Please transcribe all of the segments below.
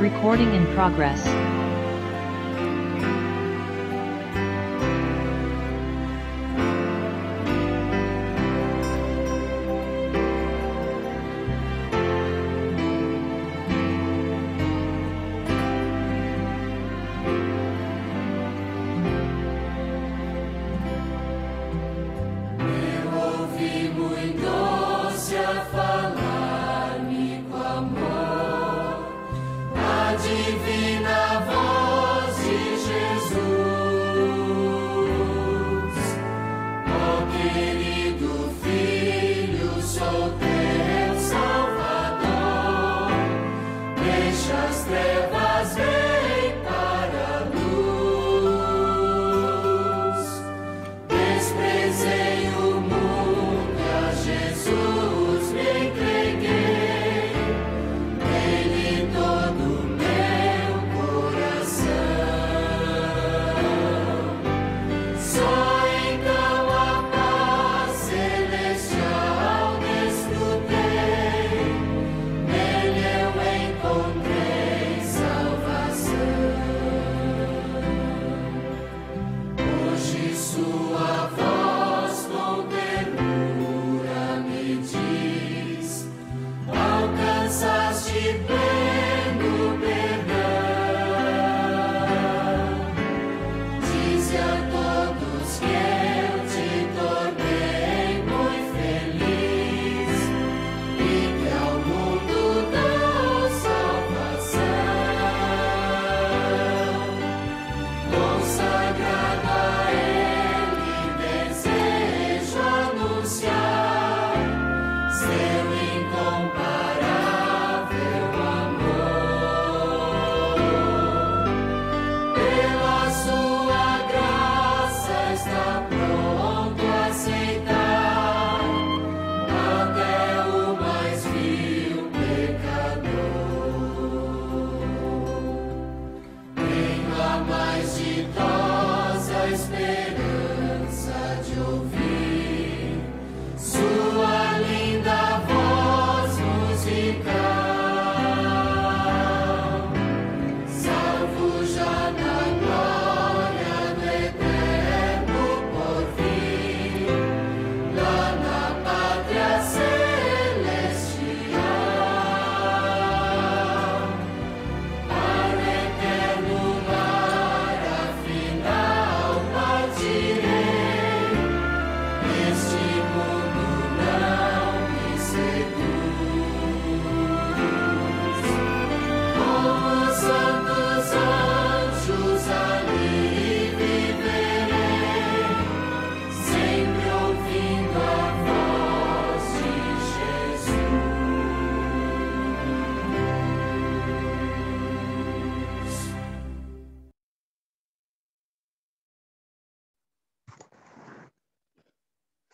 Recording in progress.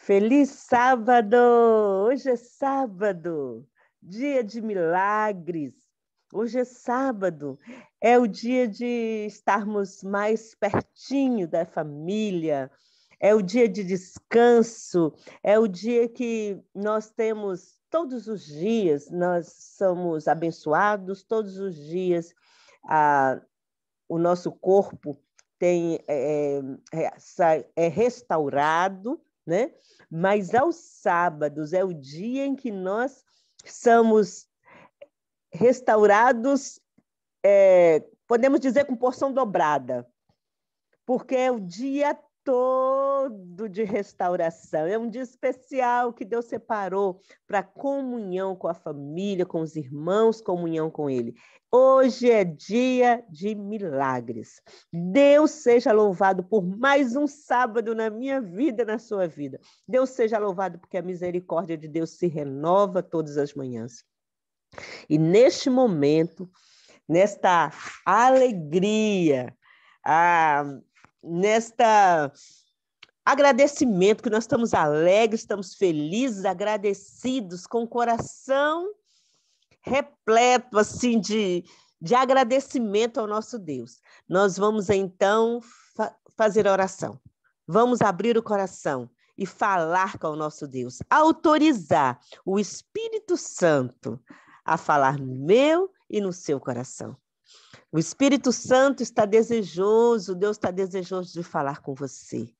Feliz sábado! Hoje é sábado, dia de milagres. Hoje é sábado, é o dia de estarmos mais pertinho da família, é o dia de descanso, é o dia que nós temos todos os dias, nós somos abençoados, todos os dias o nosso corpo é restaurado, né? Mas aos sábados é o dia em que nós somos restaurados, podemos dizer com porção dobrada, porque é o dia todo de restauração, é um dia especial que Deus separou para comunhão com a família, com os irmãos, comunhão com Ele. Hoje é dia de milagres. Deus seja louvado por mais um sábado na minha vida, na sua vida. Deus seja louvado porque a misericórdia de Deus se renova todas as manhãs. E neste momento, nesta alegria, nesta agradecimento, que nós estamos alegres, estamos felizes, agradecidos, com o coração repleto assim, de agradecimento ao nosso Deus. Nós vamos, então, fazer a oração. Vamos abrir o coração e falar com o nosso Deus. Autorizar o Espírito Santo a falar no meu e no seu coração. O Espírito Santo está desejoso, Deus está desejoso de falar com você.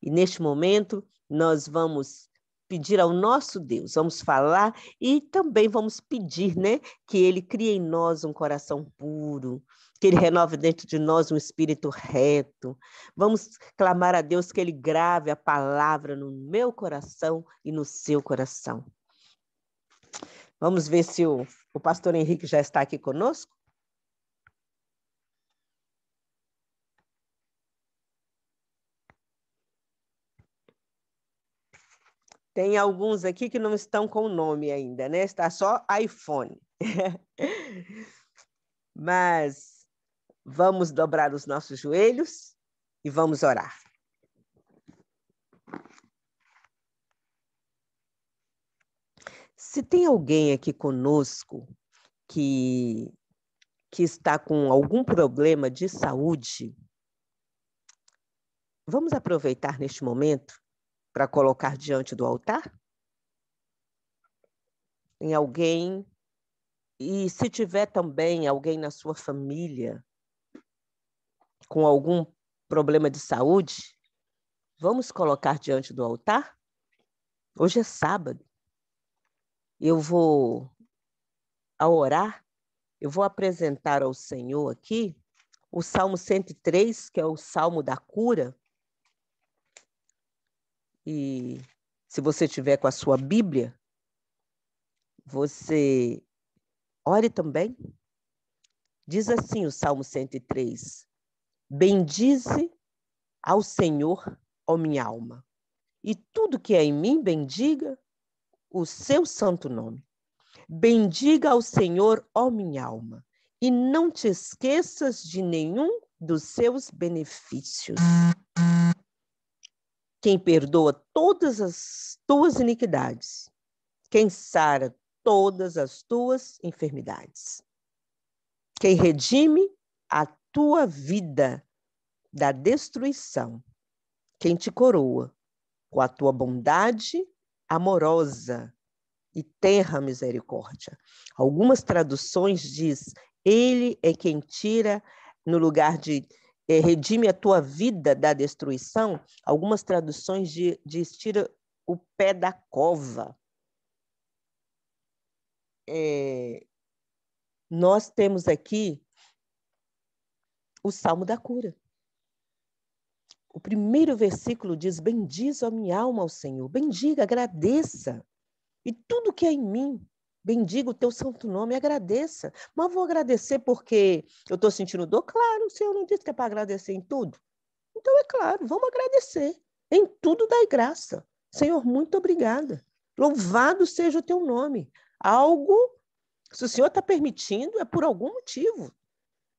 E neste momento, nós vamos pedir ao nosso Deus, vamos falar e também vamos pedir, né, que Ele crie em nós um coração puro, que Ele renove dentro de nós um espírito reto. Vamos clamar a Deus que Ele grave a palavra no meu coração e no seu coração. Vamos ver se o pastor Henrique já está aqui conosco. Tem alguns aqui que não estão com o nome ainda, né? Está só iPhone. Mas vamos dobrar os nossos joelhos e vamos orar. Se tem alguém aqui conosco que está com algum problema de saúde, vamos aproveitar neste momento para colocar diante do altar? Tem alguém, e se tiver também alguém na sua família com algum problema de saúde, vamos colocar diante do altar? Hoje é sábado. Ao orar, eu vou apresentar ao Senhor aqui o Salmo 103, que é o Salmo da cura. E se você tiver com a sua Bíblia, você ore também. Diz assim o Salmo 103: bendize ao Senhor, ó minha alma, e tudo que é em mim, bendiga o seu santo nome. Bendiga ao Senhor, ó minha alma, e não te esqueças de nenhum dos seus benefícios. Quem perdoa todas as tuas iniquidades, quem sara todas as tuas enfermidades, quem redime a tua vida da destruição, quem te coroa com a tua bondade amorosa e tenra misericórdia. Algumas traduções diz, ele é quem tira, no lugar de redime a tua vida da destruição, algumas traduções diz, tira o pé da cova. Nós temos aqui o Salmo da cura. O primeiro versículo diz, bendize a minha alma ao Senhor, bendiga, agradeça, e tudo que é em mim, bendiga o teu santo nome, agradeça. Mas vou agradecer porque eu estou sentindo dor? Claro, o Senhor não disse que é para agradecer em tudo. Então, é claro, vamos agradecer. Em tudo dai graça. Senhor, muito obrigada. Louvado seja o teu nome. Algo, se o Senhor está permitindo, é por algum motivo.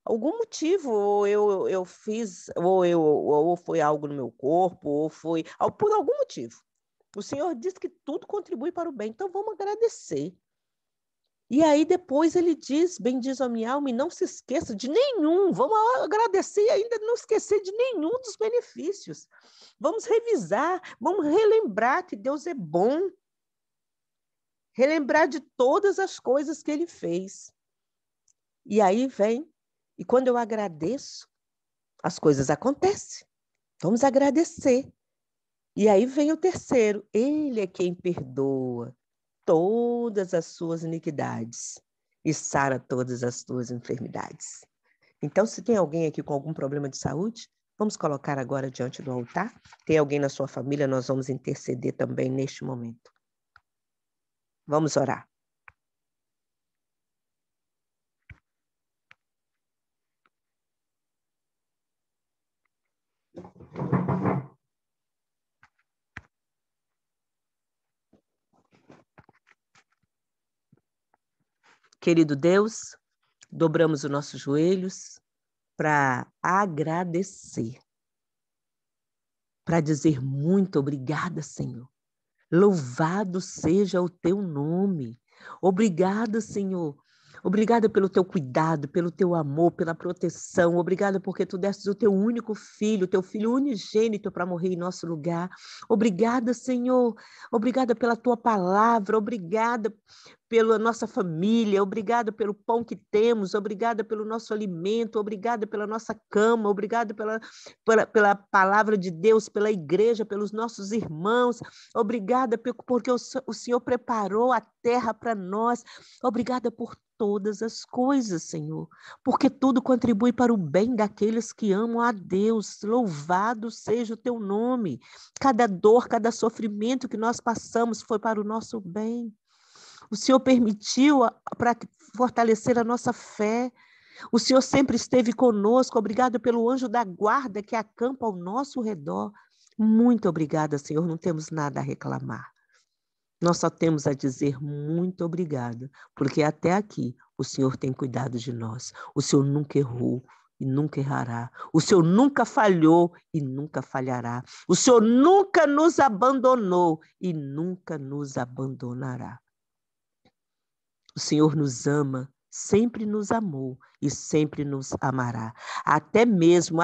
Algum motivo, ou eu fiz, ou foi algo no meu corpo, ou foi por algum motivo. O Senhor diz que tudo contribui para o bem, então vamos agradecer. E aí depois ele diz, bendiz a minha alma e não se esqueça de nenhum, vamos agradecer e ainda não esquecer de nenhum dos benefícios. Vamos revisar, vamos relembrar que Deus é bom, relembrar de todas as coisas que ele fez. E aí vem, e quando eu agradeço, as coisas acontecem. Vamos agradecer. E aí vem o terceiro, ele é quem perdoa todas as suas iniquidades e sara todas as tuas enfermidades. Então, se tem alguém aqui com algum problema de saúde, vamos colocar agora diante do altar. Tem alguém na sua família, nós vamos interceder também neste momento. Vamos orar. Querido Deus, dobramos os nossos joelhos para agradecer, para dizer muito obrigada, Senhor. Louvado seja o teu nome. Obrigada, Senhor, Obrigada pelo teu cuidado, pelo teu amor, pela proteção. Obrigada porque tu destes o teu único filho, teu filho unigênito para morrer em nosso lugar. Obrigada, Senhor. Obrigada pela tua palavra. Obrigada pela nossa família. Obrigada pelo pão que temos. Obrigada pelo nosso alimento. Obrigada pela nossa cama. Obrigada pela palavra de Deus, pela igreja, pelos nossos irmãos. Obrigada porque o Senhor preparou a terra para nós. Obrigada por todas as coisas, Senhor, porque tudo contribui para o bem daqueles que amam a Deus. Louvado seja o teu nome. Cada dor, cada sofrimento que nós passamos foi para o nosso bem. O Senhor permitiu para fortalecer a nossa fé. O Senhor sempre esteve conosco. Obrigado pelo anjo da guarda que acampa ao nosso redor. Muito obrigada, Senhor. Não temos nada a reclamar. Nós só temos a dizer muito obrigada, porque até aqui o Senhor tem cuidado de nós. O Senhor nunca errou e nunca errará. O Senhor nunca falhou e nunca falhará. O Senhor nunca nos abandonou e nunca nos abandonará. O Senhor nos ama, sempre nos amou e sempre nos amará. Até mesmo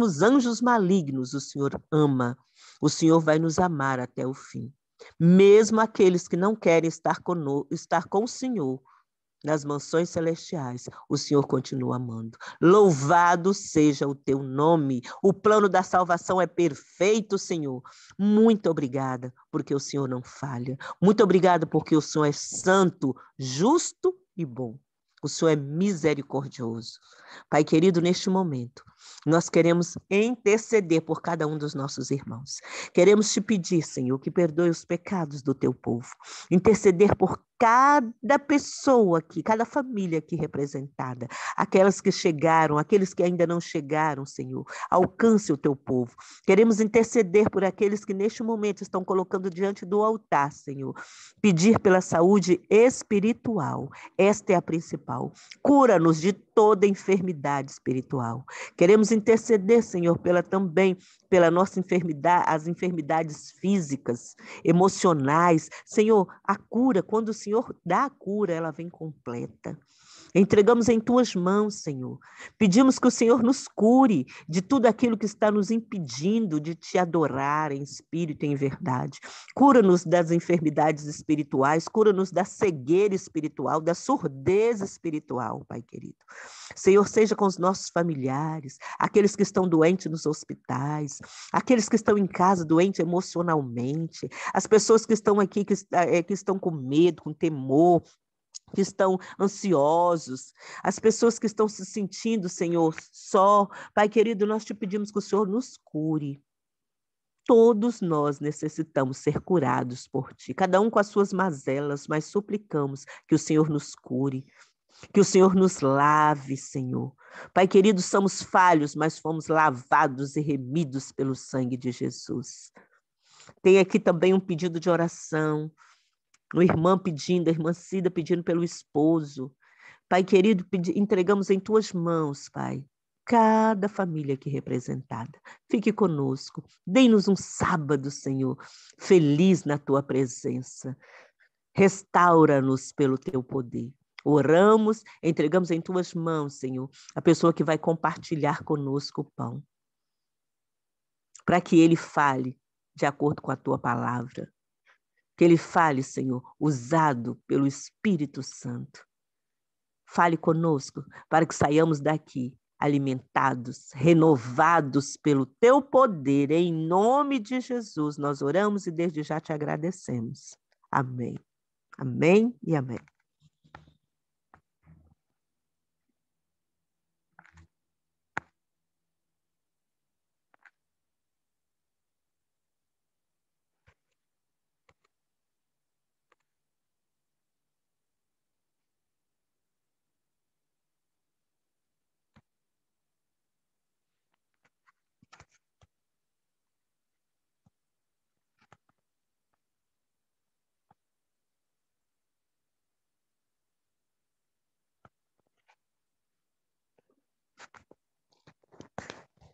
os anjos malignos, o Senhor ama. O Senhor vai nos amar até o fim. Mesmo aqueles que não querem estar com o Senhor nas mansões celestiais, o Senhor continua amando. Louvado seja o teu nome. O plano da salvação é perfeito, Senhor. Muito obrigada, porque o Senhor não falha. Muito obrigada, porque o Senhor é santo, justo e bom. O Senhor é misericordioso. Pai querido, neste momento, nós queremos interceder por cada um dos nossos irmãos. Queremos te pedir, Senhor, que perdoe os pecados do teu povo. Interceder por cada pessoa aqui, cada família aqui representada. Aquelas que chegaram, aqueles que ainda não chegaram, Senhor. Alcance o teu povo. Queremos interceder por aqueles que neste momento estão colocando diante do altar, Senhor. Pedir pela saúde espiritual. Esta é a principal. Cura-nos de toda enfermidade espiritual. Queremos interceder, Senhor, também pela nossa enfermidade, as enfermidades físicas, emocionais. Senhor, a cura, quando o Senhor dá a cura, ela vem completa. Entregamos em tuas mãos, Senhor. Pedimos que o Senhor nos cure de tudo aquilo que está nos impedindo de te adorar em espírito e em verdade. Cura-nos das enfermidades espirituais, cura-nos da cegueira espiritual, da surdez espiritual, Pai querido. Senhor, seja com os nossos familiares, aqueles que estão doentes nos hospitais, aqueles que estão em casa doentes emocionalmente, as pessoas que estão aqui, que estão com medo, com temor, que estão ansiosos, as pessoas que estão se sentindo, Senhor, só. Pai querido, nós te pedimos que o Senhor nos cure. Todos nós necessitamos ser curados por ti, cada um com as suas mazelas, mas suplicamos que o Senhor nos cure, que o Senhor nos lave, Senhor. Pai querido, somos falhos, mas fomos lavados e remidos pelo sangue de Jesus. Tem aqui também um pedido de oração, uma irmã pedindo, a irmã Cida pedindo pelo esposo. Pai querido, entregamos em tuas mãos, Pai, cada família aqui representada. Fique conosco. Dê-nos um sábado, Senhor, feliz na tua presença. Restaura-nos pelo teu poder. Oramos, entregamos em tuas mãos, Senhor, a pessoa que vai compartilhar conosco o pão. Para que ele fale de acordo com a tua palavra. Que ele fale, Senhor, usado pelo Espírito Santo. Fale conosco para que saiamos daqui alimentados, renovados pelo teu poder. Em nome de Jesus, nós oramos e desde já te agradecemos. Amém. Amém e amém.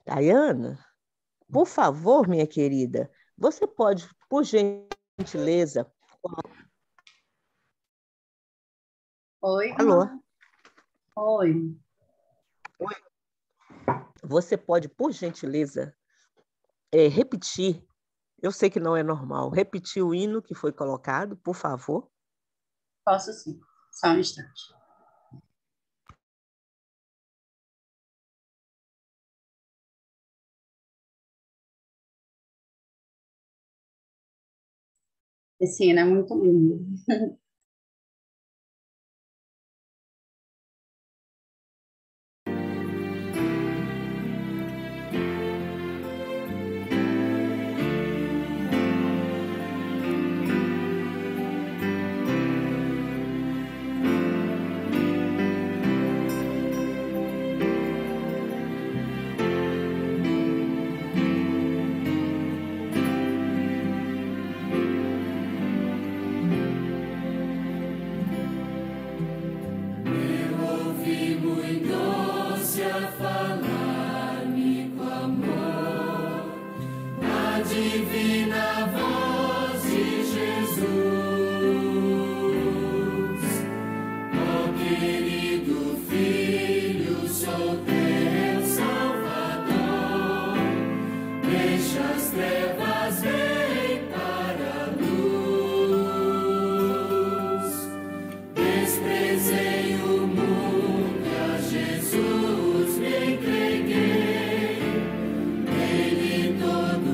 Dayana, por favor, minha querida, você pode, por gentileza, Oi, Alô? irmã. Oi. Você pode, por gentileza, repetir? Eu sei que não é normal. Repetir o hino que foi colocado, por favor. Posso sim. Só um instante. Esse hino é muito lindo. Divina voz de Jesus, ó querido Filho, sou teu Salvador, deixa as trevas, vem para a luz, desprezei o mundo, a Jesus me entreguei, nele todo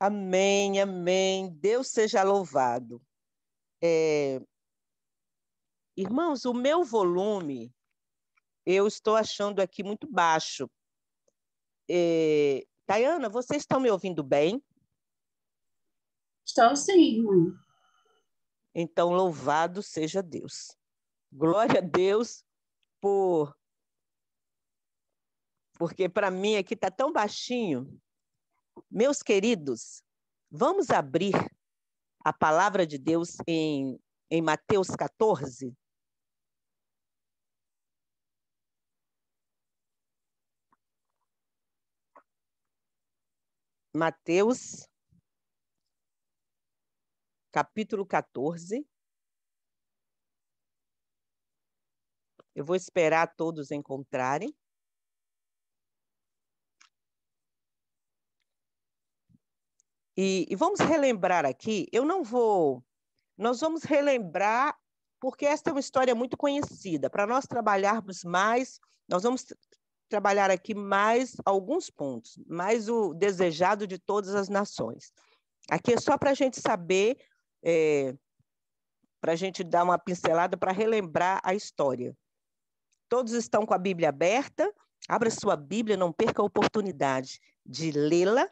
Amém, amém. Deus seja louvado. Irmãos, o meu volume, eu estou achando aqui muito baixo. Tayana, vocês estão me ouvindo bem? Estou sim, irmã. Então, louvado seja Deus. Glória a Deus porque para mim aqui está tão baixinho. Meus queridos, vamos abrir a palavra de Deus em Mateus 14? Mateus, capítulo 14. Eu vou esperar todos encontrarem. E vamos relembrar aqui, nós vamos relembrar, porque esta é uma história muito conhecida. Para nós trabalharmos mais, nós vamos trabalhar aqui mais alguns pontos, mais o desejado de todas as nações. Aqui é só para a gente saber, para a gente dar uma pincelada, para relembrar a história. Todos estão com a Bíblia aberta? Abra sua Bíblia, não perca a oportunidade de lê-la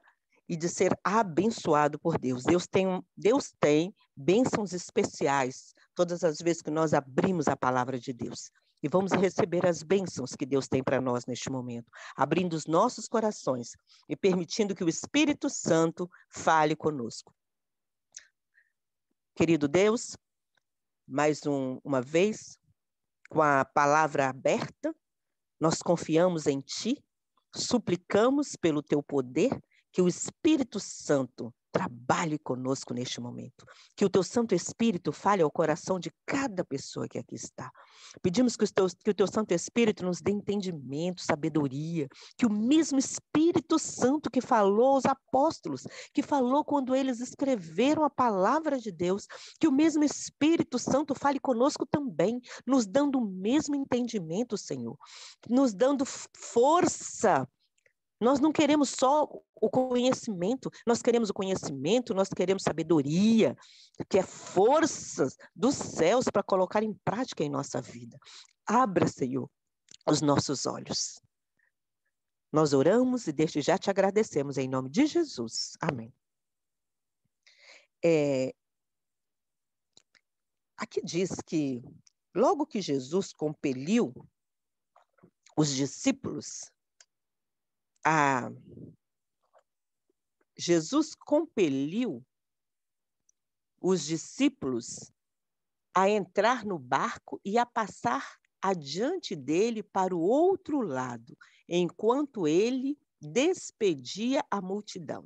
e de ser abençoado por Deus. Deus tem bênçãos especiais todas as vezes que nós abrimos a palavra de Deus. E vamos receber as bênçãos que Deus tem para nós neste momento, abrindo os nossos corações e permitindo que o Espírito Santo fale conosco. Querido Deus, mais uma vez, com a palavra aberta, nós confiamos em Ti, suplicamos pelo Teu poder, que o Espírito Santo trabalhe conosco neste momento. Que o Teu Santo Espírito fale ao coração de cada pessoa que aqui está. Pedimos que o Teu Santo Espírito nos dê entendimento, sabedoria, que o mesmo Espírito Santo que falou aos apóstolos, que falou quando eles escreveram a palavra de Deus, que o mesmo Espírito Santo fale conosco também, nos dando o mesmo entendimento, Senhor, nos dando força. Nós não queremos só o conhecimento, nós queremos o conhecimento, nós queremos sabedoria, que é forças dos céus para colocar em prática em nossa vida. Abra, Senhor, os nossos olhos. Nós oramos e desde já te agradecemos em nome de Jesus. Amém. Aqui diz que logo que Jesus compeliu os discípulos Jesus compeliu os discípulos a entrar no barco e a passar adiante dele para o outro lado, enquanto ele despedia a multidão.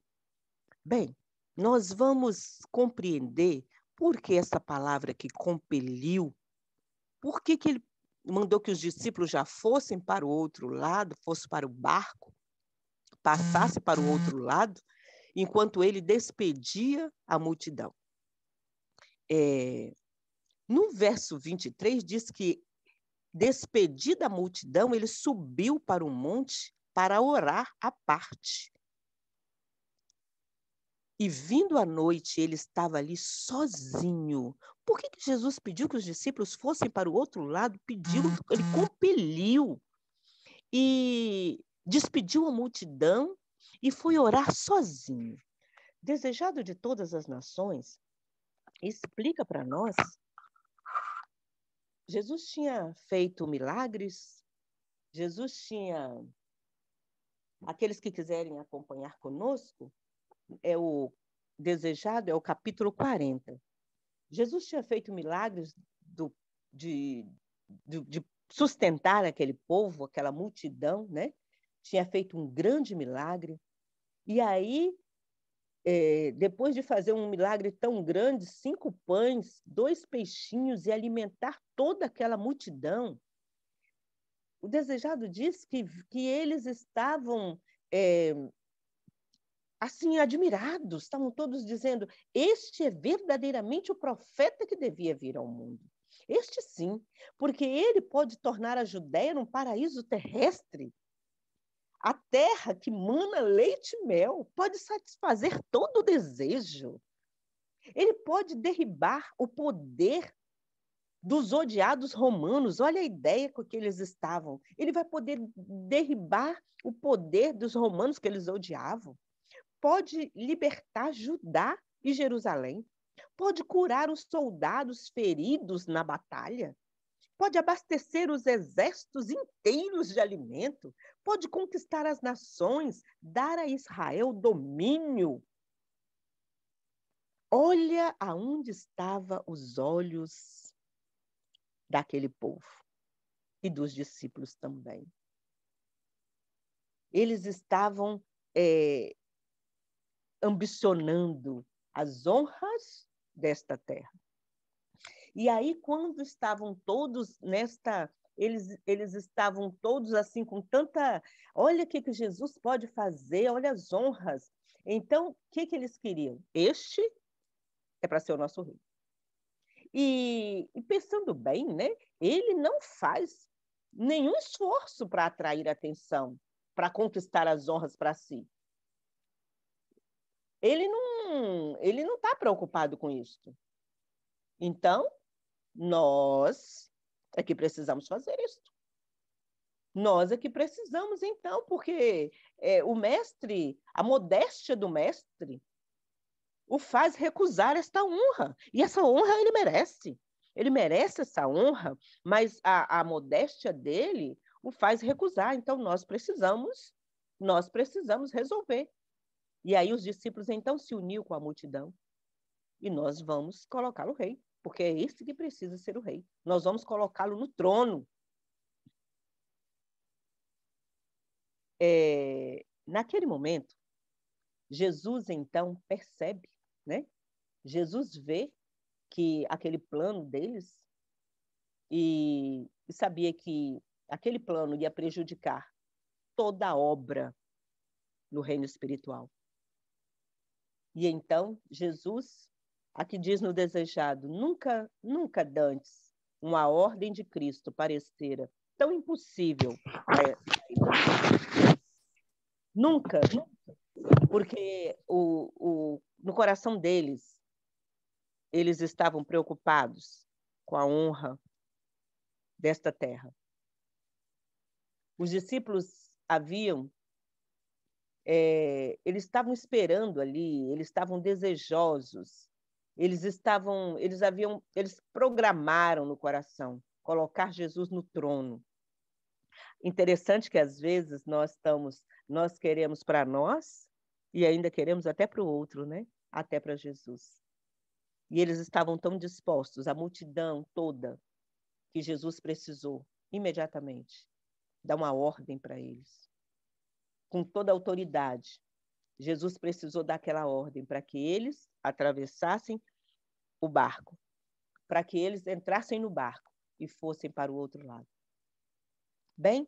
Bem, nós vamos compreender por que essa palavra que compeliu, por que ele mandou que os discípulos já fossem para o outro lado, fossem para o barco, passasse para o outro lado, enquanto ele despedia a multidão. No verso 23, diz que, despedida a multidão, ele subiu para o monte para orar à parte. E vindo à noite, ele estava ali sozinho. Por que Jesus pediu que os discípulos fossem para o outro lado? Ele compeliu. E despediu a multidão e foi orar sozinho. Desejado de todas as nações, explica para nós, Jesus tinha feito milagres, Jesus tinha, aqueles que quiserem acompanhar conosco, o desejado é o capítulo 40. Jesus tinha feito milagres de sustentar aquele povo, aquela multidão, né? Tinha feito um grande milagre. E aí, depois de fazer um milagre tão grande, 5 pães, 2 peixinhos, e alimentar toda aquela multidão, o desejado diz que eles estavam assim, admirados, estavam todos dizendo, este é verdadeiramente o profeta que devia vir ao mundo. Este sim, porque ele pode tornar a Judéia num paraíso terrestre. A terra que mana leite e mel pode satisfazer todo o desejo. Ele pode derribar o poder dos odiados romanos. Olha a ideia com que eles estavam. Ele vai poder derribar o poder dos romanos que eles odiavam. Pode libertar Judá e Jerusalém. Pode curar os soldados feridos na batalha. Pode abastecer os exércitos inteiros de alimento. Pode conquistar as nações, dar a Israel domínio. Olha aonde estavam os olhos daquele povo e dos discípulos também. Eles estavam ambicionando as honras desta terra. E aí, quando estavam todos eles estavam todos assim com tanta... Olha o que Jesus pode fazer, olha as honras. Então, o que eles queriam? Este é para ser o nosso rei. E pensando bem, né, ele não faz nenhum esforço para atrair atenção, para conquistar as honras para si. Ele não está preocupado com isso. Então, nós é que precisamos fazer isso. Nós é que precisamos, então, porque o mestre, a modéstia do mestre, o faz recusar esta honra. E essa honra ele merece. Ele merece essa honra, mas a modéstia dele o faz recusar. Então, nós precisamos resolver. E aí os discípulos, então, se uniram com a multidão. E nós vamos colocá-lo rei, porque é esse que precisa ser o rei. Nós vamos colocá-lo no trono. Naquele momento, Jesus, então, percebe, né? Jesus vê que aquele plano deles e sabia que aquele plano ia prejudicar toda a obra no reino espiritual. E então, Jesus, aqui diz no Desejado, nunca dantes uma ordem de Cristo parecera tão impossível. Nunca, porque no coração deles, eles estavam preocupados com a honra desta terra. Os discípulos eles estavam esperando ali, eles estavam desejosos, eles programaram no coração colocar Jesus no trono. Interessante que às vezes nós queremos para nós e ainda queremos até para o outro, né? Até para Jesus. E eles estavam tão dispostos, a multidão toda, que Jesus precisou imediatamente dar uma ordem para eles. Com toda a autoridade, Jesus precisou dar aquela ordem para que eles atravessassem o barco, para que eles entrassem no barco e fossem para o outro lado. Bem,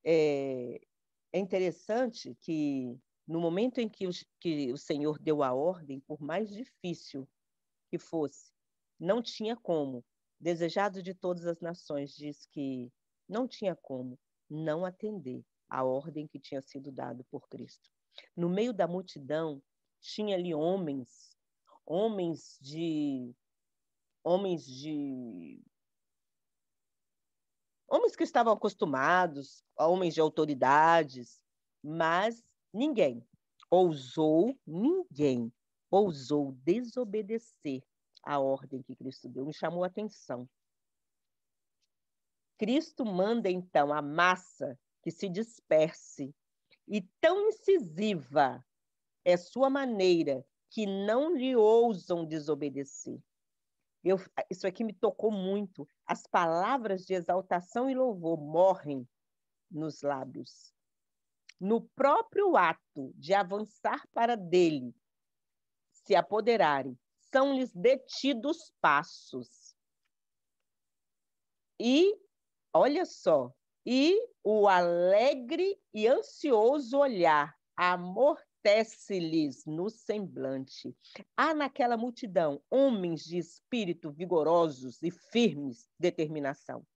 é interessante que no momento em que o Senhor deu a ordem, por mais difícil que fosse, não tinha como. Desejado de todas as nações, diz que não tinha como não atender a ordem que tinha sido dada por Cristo. No meio da multidão, tinha ali homens que estavam acostumados, homens de autoridades, mas ninguém ousou desobedecer a ordem que Cristo deu. Me chamou a atenção. Cristo manda, então, a massa que se disperse, e tão incisiva é sua maneira que não lhe ousam desobedecer. Isso aqui me tocou muito. As palavras de exaltação e louvor morrem nos lábios. No próprio ato de avançar para dele, se apoderarem, são-lhes detidos passos. E, olha só, e o alegre e ansioso olhar amortece-lhes no semblante. Há naquela multidão homens de espírito vigorosos e firmes determinação.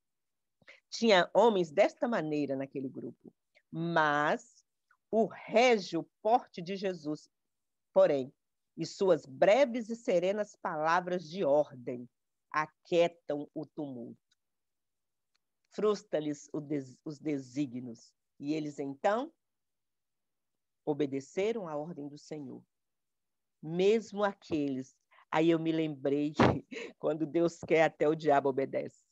Tinha homens desta maneira naquele grupo, mas o régio porte de Jesus, porém, e suas breves e serenas palavras de ordem aquietam o tumulto. Frustra-lhes os desígnios, e eles então obedeceram à ordem do Senhor. Mesmo aqueles, aí eu me lembrei que quando Deus quer, até o diabo obedece.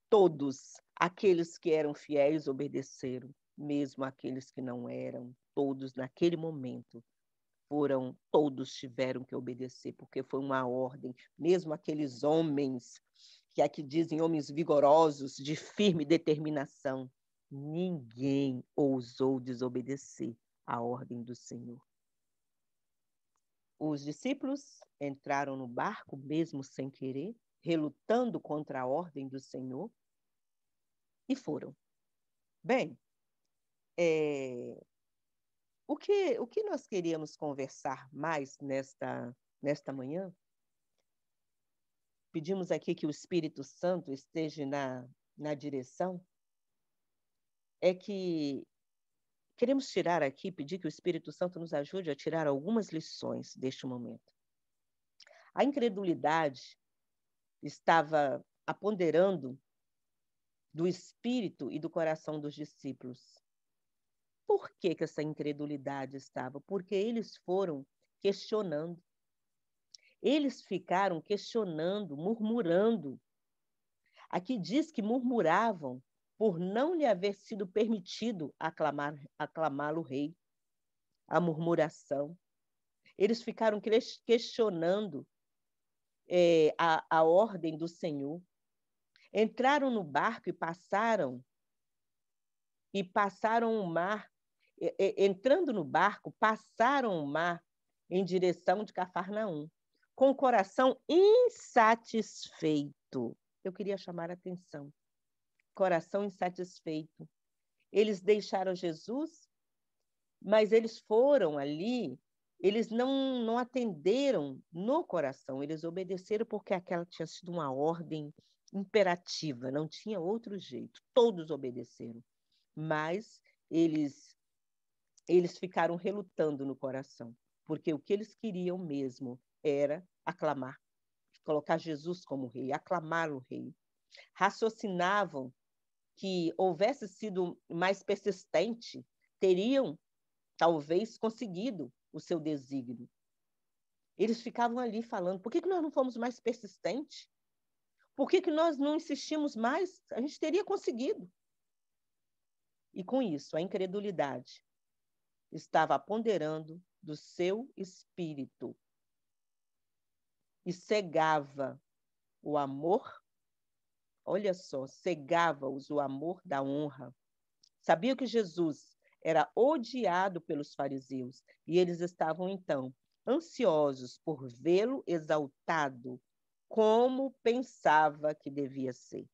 Todos aqueles que eram fiéis obedeceram, mesmo aqueles que não eram, todos naquele momento todos tiveram que obedecer, porque foi uma ordem. Mesmo aqueles homens, que aqui dizem homens vigorosos, de firme determinação, ninguém ousou desobedecer à ordem do Senhor. Os discípulos entraram no barco, mesmo sem querer, relutando contra a ordem do Senhor, e foram. Bem, O que nós queríamos conversar mais nesta manhã? Pedimos aqui que o Espírito Santo esteja na direção. É que queremos tirar aqui, pedir que o Espírito Santo nos ajude a tirar algumas lições deste momento. A incredulidade estava apoderando do espírito e do coração dos discípulos. Por que essa incredulidade estava? Porque eles foram questionando. Eles ficaram questionando, murmurando. Aqui diz que murmuravam por não lhe haver sido permitido aclamá-lo rei. A murmuração. Eles ficaram questionando a ordem do Senhor. Entraram no barco e passaram o mar. Entrando no barco, passaram o mar em direção de Cafarnaum, com o coração insatisfeito. Eu queria chamar a atenção. Coração insatisfeito. Eles deixaram Jesus, mas eles foram ali, eles não atenderam no coração, eles obedeceram porque aquela tinha sido uma ordem imperativa, não tinha outro jeito. Todos obedeceram, mas eles ficaram relutando no coração, porque o que eles queriam mesmo era aclamar, colocar Jesus como rei, aclamá-lo rei. Raciocinavam que houvesse sido mais persistente, teriam talvez conseguido o seu desígnio. Eles ficavam ali falando, por que nós não fomos mais persistentes? Por que nós não insistimos mais? A gente teria conseguido. E com isso, a incredulidade estava apoderando do seu espírito e cegava o amor, olha só, cegava-os o amor da honra. Sabia que Jesus era odiado pelos fariseus e eles estavam, então, ansiosos por vê-lo exaltado como pensava que devia ser.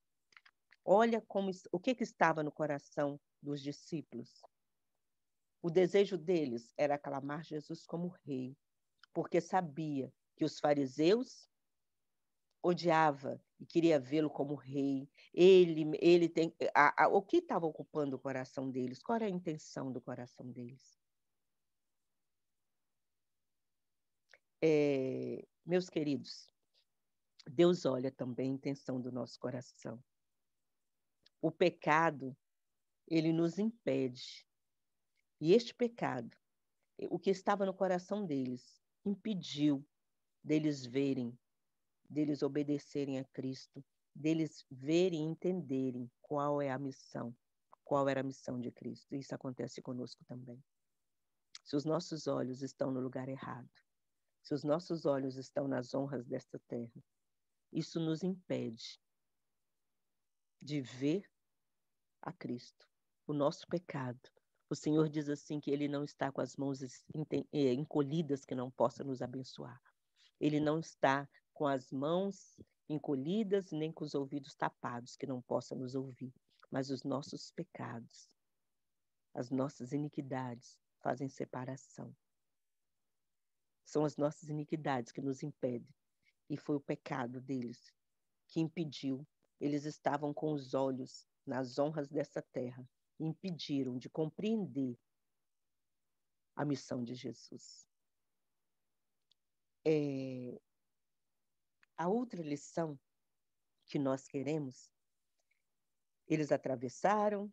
Olha o que estava no coração dos discípulos. O desejo deles era aclamar Jesus como rei, porque sabia que os fariseus odiava e queria vê-lo como rei. Ele tem o que estava ocupando o coração deles? Qual era a intenção do coração deles? Meus queridos, Deus olha também a intenção do nosso coração. O pecado, ele nos impede. E este pecado, o que estava no coração deles, impediu deles verem, deles obedecerem a Cristo, deles verem e entenderem qual é a missão, qual era a missão de Cristo. Isso acontece conosco também. Se os nossos olhos estão no lugar errado, se os nossos olhos estão nas honras desta terra, isso nos impede de ver a Cristo, o nosso pecado. O Senhor diz assim que Ele não está com as mãos encolhidas que não possa nos abençoar. Ele não está com as mãos encolhidas nem com os ouvidos tapados que não possa nos ouvir. Mas os nossos pecados, as nossas iniquidades fazem separação. São as nossas iniquidades que nos impedem. E foi o pecado deles que impediu. Eles estavam com os olhos nas honras dessa terra. Impediram de compreender a missão de Jesus. A outra lição que nós queremos, eles atravessaram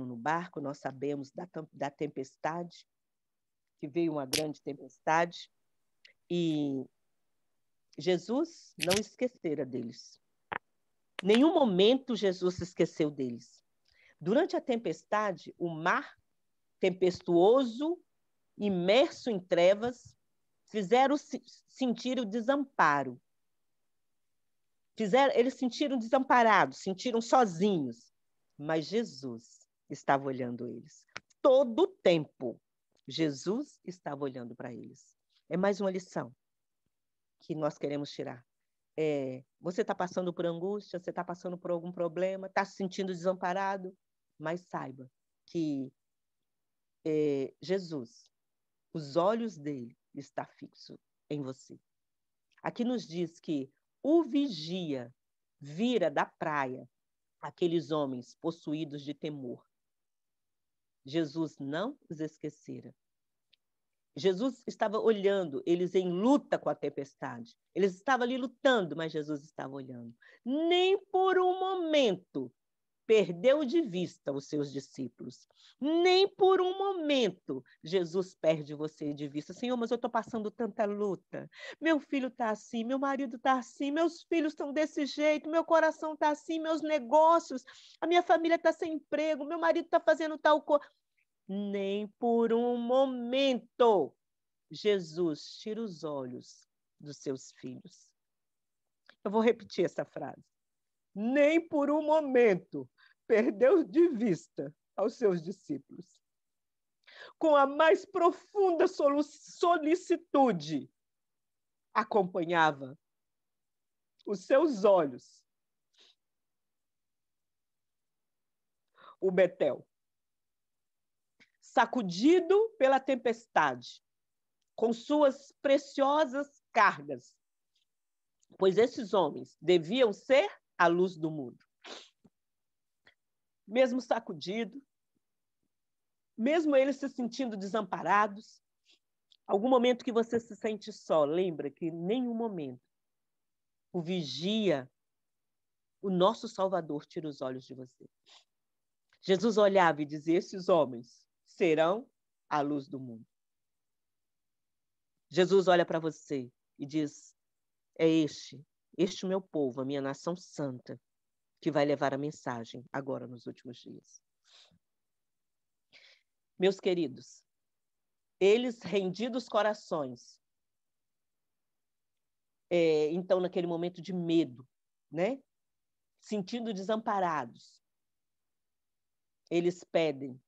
no barco, nós sabemos da tempestade, que veio uma grande tempestade, e Jesus não esquecera deles. Nenhum momento Jesus se esqueceu deles. Durante a tempestade, o mar tempestuoso, imerso em trevas, fizeram sentir o desamparo. Eles sentiram desamparados, sentiram sozinhos. Mas Jesus estava olhando eles. Todo o tempo, Jesus estava olhando para eles. É mais uma lição que nós queremos tirar. Você está passando por angústia, você está passando por algum problema, está se sentindo desamparado, mas saiba que Jesus, os olhos dele estão fixos em você. Aqui nos diz que o vigia vira da praia aqueles homens possuídos de temor. Jesus não os esquecera. Jesus estava olhando eles em luta com a tempestade. Eles estavam ali lutando, mas Jesus estava olhando. Nem por um momento perdeu de vista os seus discípulos. Nem por um momento Jesus perde você de vista. Senhor, mas eu estou passando tanta luta. Meu filho está assim, meu marido está assim, meus filhos estão desse jeito, meu coração está assim, meus negócios, a minha família está sem emprego, meu marido está fazendo tal coisa. Nem por um momento Jesus tira os olhos dos seus filhos. Eu vou repetir essa frase. Nem por um momento perdeu de vista aos seus discípulos. Com a mais profunda solicitude, acompanhava os seus olhos o Betel, sacudido pela tempestade, com suas preciosas cargas, pois esses homens deviam ser a luz do mundo. Mesmo sacudido, mesmo eles se sentindo desamparados, algum momento que você se sente só, lembra que em nenhum momento o vigia, o nosso Salvador, tira os olhos de você. Jesus olhava e dizia: esses homens serão a luz do mundo. Jesus olha para você e diz: é este o meu povo, a minha nação santa, que vai levar a mensagem agora nos últimos dias. Meus queridos, eles rendidos corações, então naquele momento de medo, né? Sentindo desamparados, eles pedem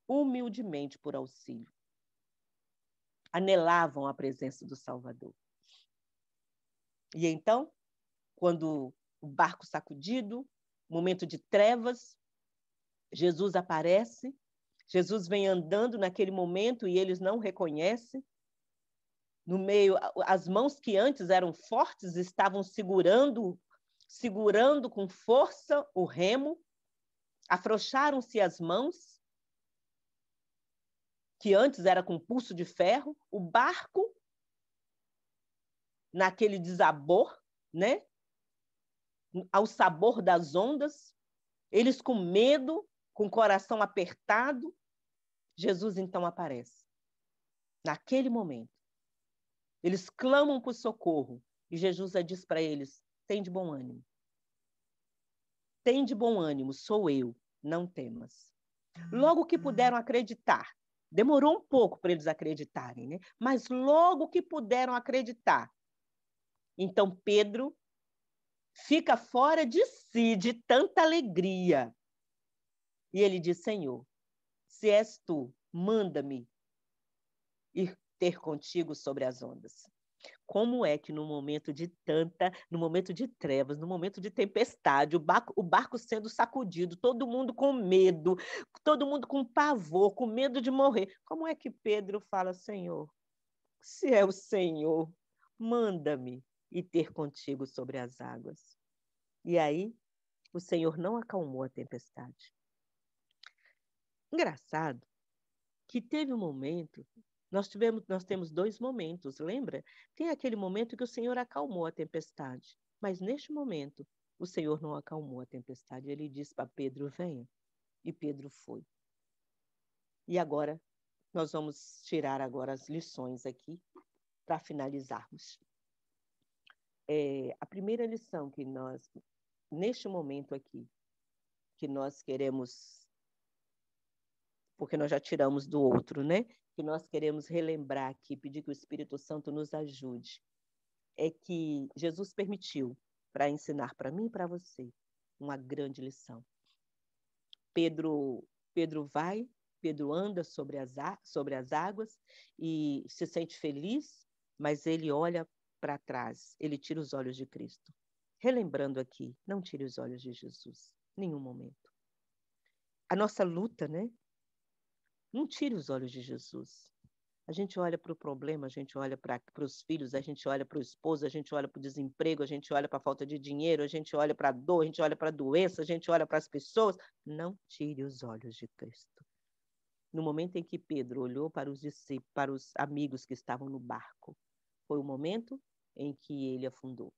humildemente por auxílio. Anelavam a presença do Salvador. E então, quando o barco sacudido, momento de trevas, Jesus aparece, Jesus vem andando naquele momento e eles não reconhecem. No meio, as mãos que antes eram fortes estavam segurando com força o remo, afrouxaram-se as mãos, que antes era com pulso de ferro, o barco, naquele desabor, né? Ao sabor das ondas, eles com medo, com o coração apertado, Jesus então aparece. Naquele momento, eles clamam por socorro e Jesus diz para eles: tem de bom ânimo. Tem de bom ânimo, sou eu, não temas. Logo que puderam acreditar, demorou um pouco para eles acreditarem, né? Mas logo que puderam acreditar, então Pedro fica fora de si, de tanta alegria. E ele diz: Senhor, se és tu, manda-me ir ter contigo sobre as ondas. Como é que no momento de trevas, no momento de tempestade, o barco sendo sacudido, todo mundo com medo, todo mundo com pavor, com medo de morrer, como é que Pedro fala: Senhor, se é o Senhor, manda-me ir ter contigo sobre as águas. E aí, o Senhor não acalmou a tempestade. Engraçado que teve um momento, nós temos dois momentos, lembra? Tem aquele momento que o Senhor acalmou a tempestade, mas neste momento o Senhor não acalmou a tempestade. Ele disse para Pedro: venha, e Pedro foi. E agora, nós vamos tirar agora as lições aqui para finalizarmos. A primeira lição que nós, neste momento aqui, que nós queremos, porque nós já tiramos do outro, né? Que nós queremos relembrar aqui, pedir que o Espírito Santo nos ajude, é que Jesus permitiu para ensinar para mim e para você uma grande lição. Pedro anda sobre as águas e se sente feliz, mas ele olha para trás, ele tira os olhos de Cristo. Relembrando aqui, não tire os olhos de Jesus, em nenhum momento. A nossa luta, né? Não tire os olhos de Jesus. A gente olha para o problema, a gente olha para os filhos, a gente olha para o esposo, a gente olha para o desemprego, a gente olha para a falta de dinheiro, a gente olha para a dor, a gente olha para a doença, a gente olha para as pessoas. Não tire os olhos de Cristo. No momento em que Pedro olhou para os discípulos, para os amigos que estavam no barco, foi o momento em que ele afundou.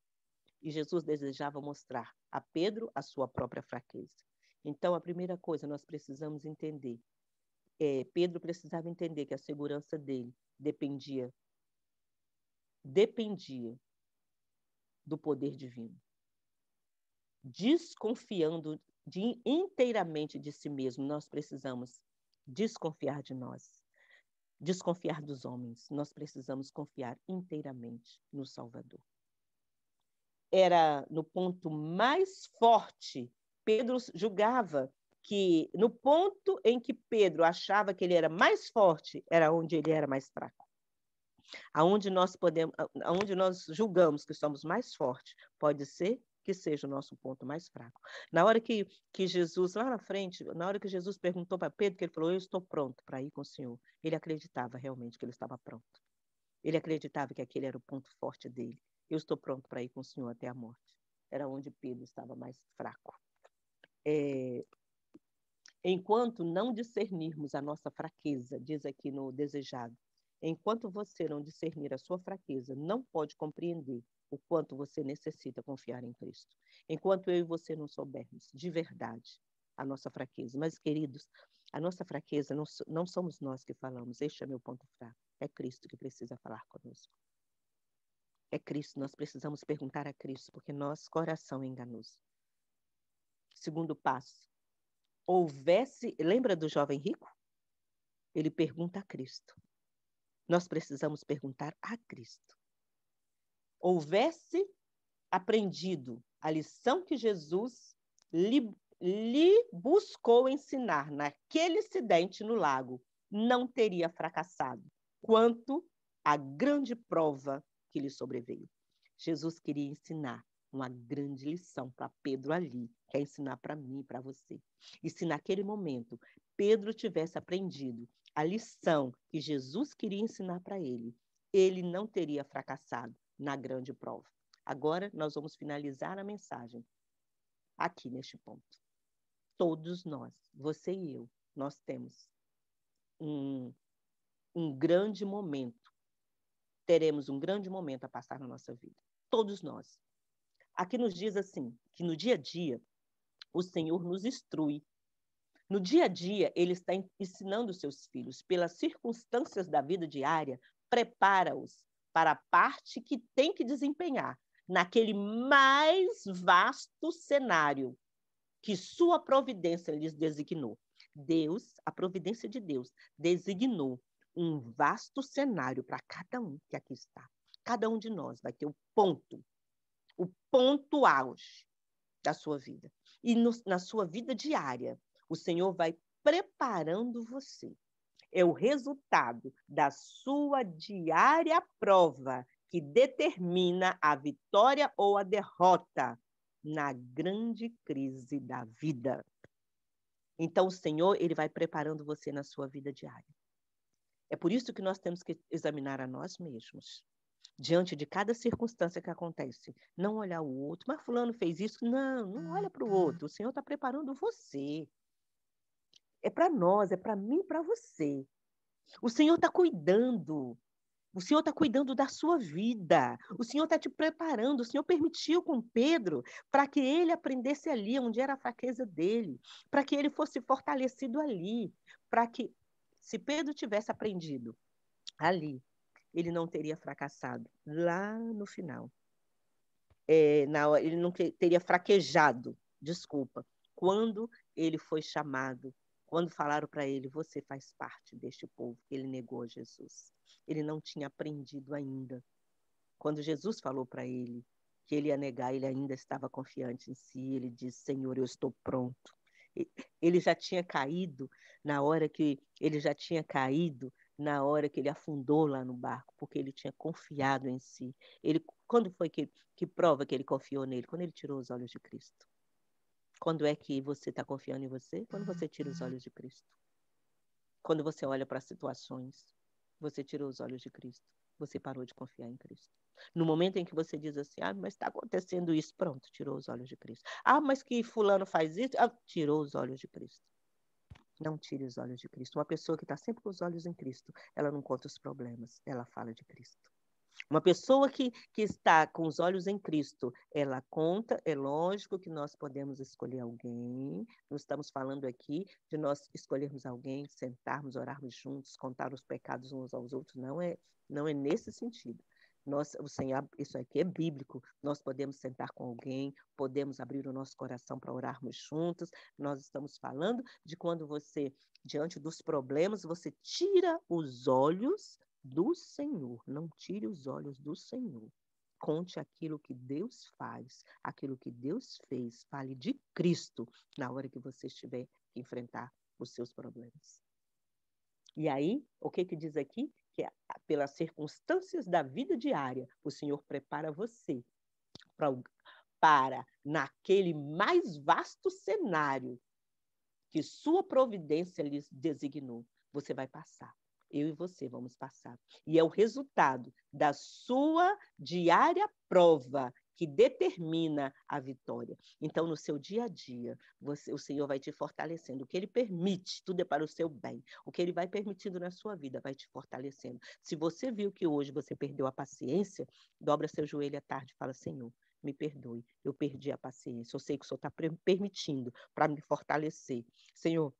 E Jesus desejava mostrar a Pedro a sua própria fraqueza. Então, a primeira coisa, nós precisamos entender. Pedro precisava entender que a segurança dele dependia do poder divino. Desconfiando inteiramente de si mesmo, nós precisamos desconfiar de nós, desconfiar dos homens. Nós precisamos confiar inteiramente no Salvador. Era no ponto mais forte, Pedro julgava que no ponto em que Pedro achava que ele era mais forte, era onde ele era mais fraco. Aonde nós julgamos que somos mais fortes, pode ser que seja o nosso ponto mais fraco. Na hora que Jesus, lá na frente, na hora que Jesus perguntou para Pedro, que ele falou, eu estou pronto para ir com o Senhor, ele acreditava realmente que ele estava pronto. Ele acreditava que aquele era o ponto forte dele. Eu estou pronto para ir com o Senhor até a morte. Era onde Pedro estava mais fraco. Enquanto não discernirmos a nossa fraqueza, diz aqui no Desejado, enquanto você não discernir a sua fraqueza, não pode compreender o quanto você necessita confiar em Cristo. Enquanto eu e você não soubermos de verdade a nossa fraqueza. Mas, queridos, a nossa fraqueza não somos nós que falamos, este é meu ponto fraco. É Cristo que precisa falar conosco. É Cristo, nós precisamos perguntar a Cristo, porque nosso coração é enganoso. Segundo passo, lembra do jovem rico? Ele pergunta a Cristo. Nós precisamos perguntar a Cristo. Houvesse aprendido a lição que Jesus lhe buscou ensinar naquele incidente no lago, não teria fracassado, quanto à grande prova que lhe sobreveio. Jesus queria ensinar uma grande lição para Pedro ali, quer ensinar para mim e para você. E se naquele momento Pedro tivesse aprendido a lição que Jesus queria ensinar para ele, ele não teria fracassado na grande prova. Agora nós vamos finalizar a mensagem aqui neste ponto. Todos nós, você e eu, nós temos um grande momento, teremos um grande momento a passar na nossa vida. Todos nós. Aqui nos diz assim, que no dia a dia, o Senhor nos instrui. No dia a dia, Ele está ensinando os seus filhos, pelas circunstâncias da vida diária, prepara-os para a parte que tem que desempenhar naquele mais vasto cenário que sua providência lhes designou. Deus, a providência de Deus, designou um vasto cenário para cada um que aqui está. Cada um de nós vai ter o ponto auge da sua vida. E na sua vida diária, o Senhor vai preparando você. É o resultado da sua diária prova que determina a vitória ou a derrota na grande crise da vida. Então, o Senhor, Ele vai preparando você na sua vida diária. É por isso que nós temos que examinar a nós mesmos. Diante de cada circunstância que acontece, não olhar o outro, mas fulano fez isso. Não olha para o outro. O Senhor está preparando você. É para nós, é para mim e para você. O Senhor está cuidando. O Senhor está cuidando da sua vida. O Senhor está te preparando. O Senhor permitiu com Pedro para que ele aprendesse ali onde era a fraqueza dele, para que ele fosse fortalecido ali, para que, se Pedro tivesse aprendido ali, ele não teria fracassado lá no final. Ele não teria fraquejado, desculpa, quando ele foi chamado, quando falaram para ele, você faz parte deste povo, ele negou Jesus. Ele não tinha aprendido ainda. Quando Jesus falou para ele que ele ia negar, ele ainda estava confiante em si, ele disse, Senhor, eu estou pronto. Ele já tinha caído na hora que ele afundou lá no barco, porque ele tinha confiado em si. Quando foi que prova que ele confiou nele? Quando ele tirou os olhos de Cristo. Quando é que você está confiando em você? Quando você tira os olhos de Cristo. Quando você olha para as situações, você tirou os olhos de Cristo. Você parou de confiar em Cristo. No momento em que você diz assim, mas está acontecendo isso, pronto, tirou os olhos de Cristo. Mas que fulano faz isso, tirou os olhos de Cristo. Não tire os olhos de Cristo. Uma pessoa que está sempre com os olhos em Cristo, ela não conta os problemas, ela fala de Cristo. Uma pessoa que está com os olhos em Cristo, ela conta, é lógico que nós podemos escolher alguém, não estamos falando aqui de nós escolhermos alguém, sentarmos, orarmos juntos, contar os pecados uns aos outros, não é nesse sentido. O Senhor, isso aqui é bíblico, nós podemos sentar com alguém, podemos abrir o nosso coração para orarmos juntos, nós estamos falando de quando você, diante dos problemas, você tira os olhos do Senhor, não tire os olhos do Senhor. Conte aquilo que Deus faz, aquilo que Deus fez, fale de Cristo na hora que você estiver que enfrentar os seus problemas. E aí, o que diz aqui? Que pelas circunstâncias da vida diária, o Senhor prepara você para naquele mais vasto cenário que sua providência lhes designou, você vai passar. Eu e você vamos passar. E é o resultado da sua diária prova que determina a vitória. Então, no seu dia a dia, o Senhor vai te fortalecendo. O que Ele permite, tudo é para o seu bem. O que Ele vai permitindo na sua vida vai te fortalecendo. Se você viu que hoje você perdeu a paciência, dobra seu joelho à tarde e fala, Senhor, me perdoe, eu perdi a paciência. Eu sei que o Senhor está permitindo para me fortalecer. Senhor,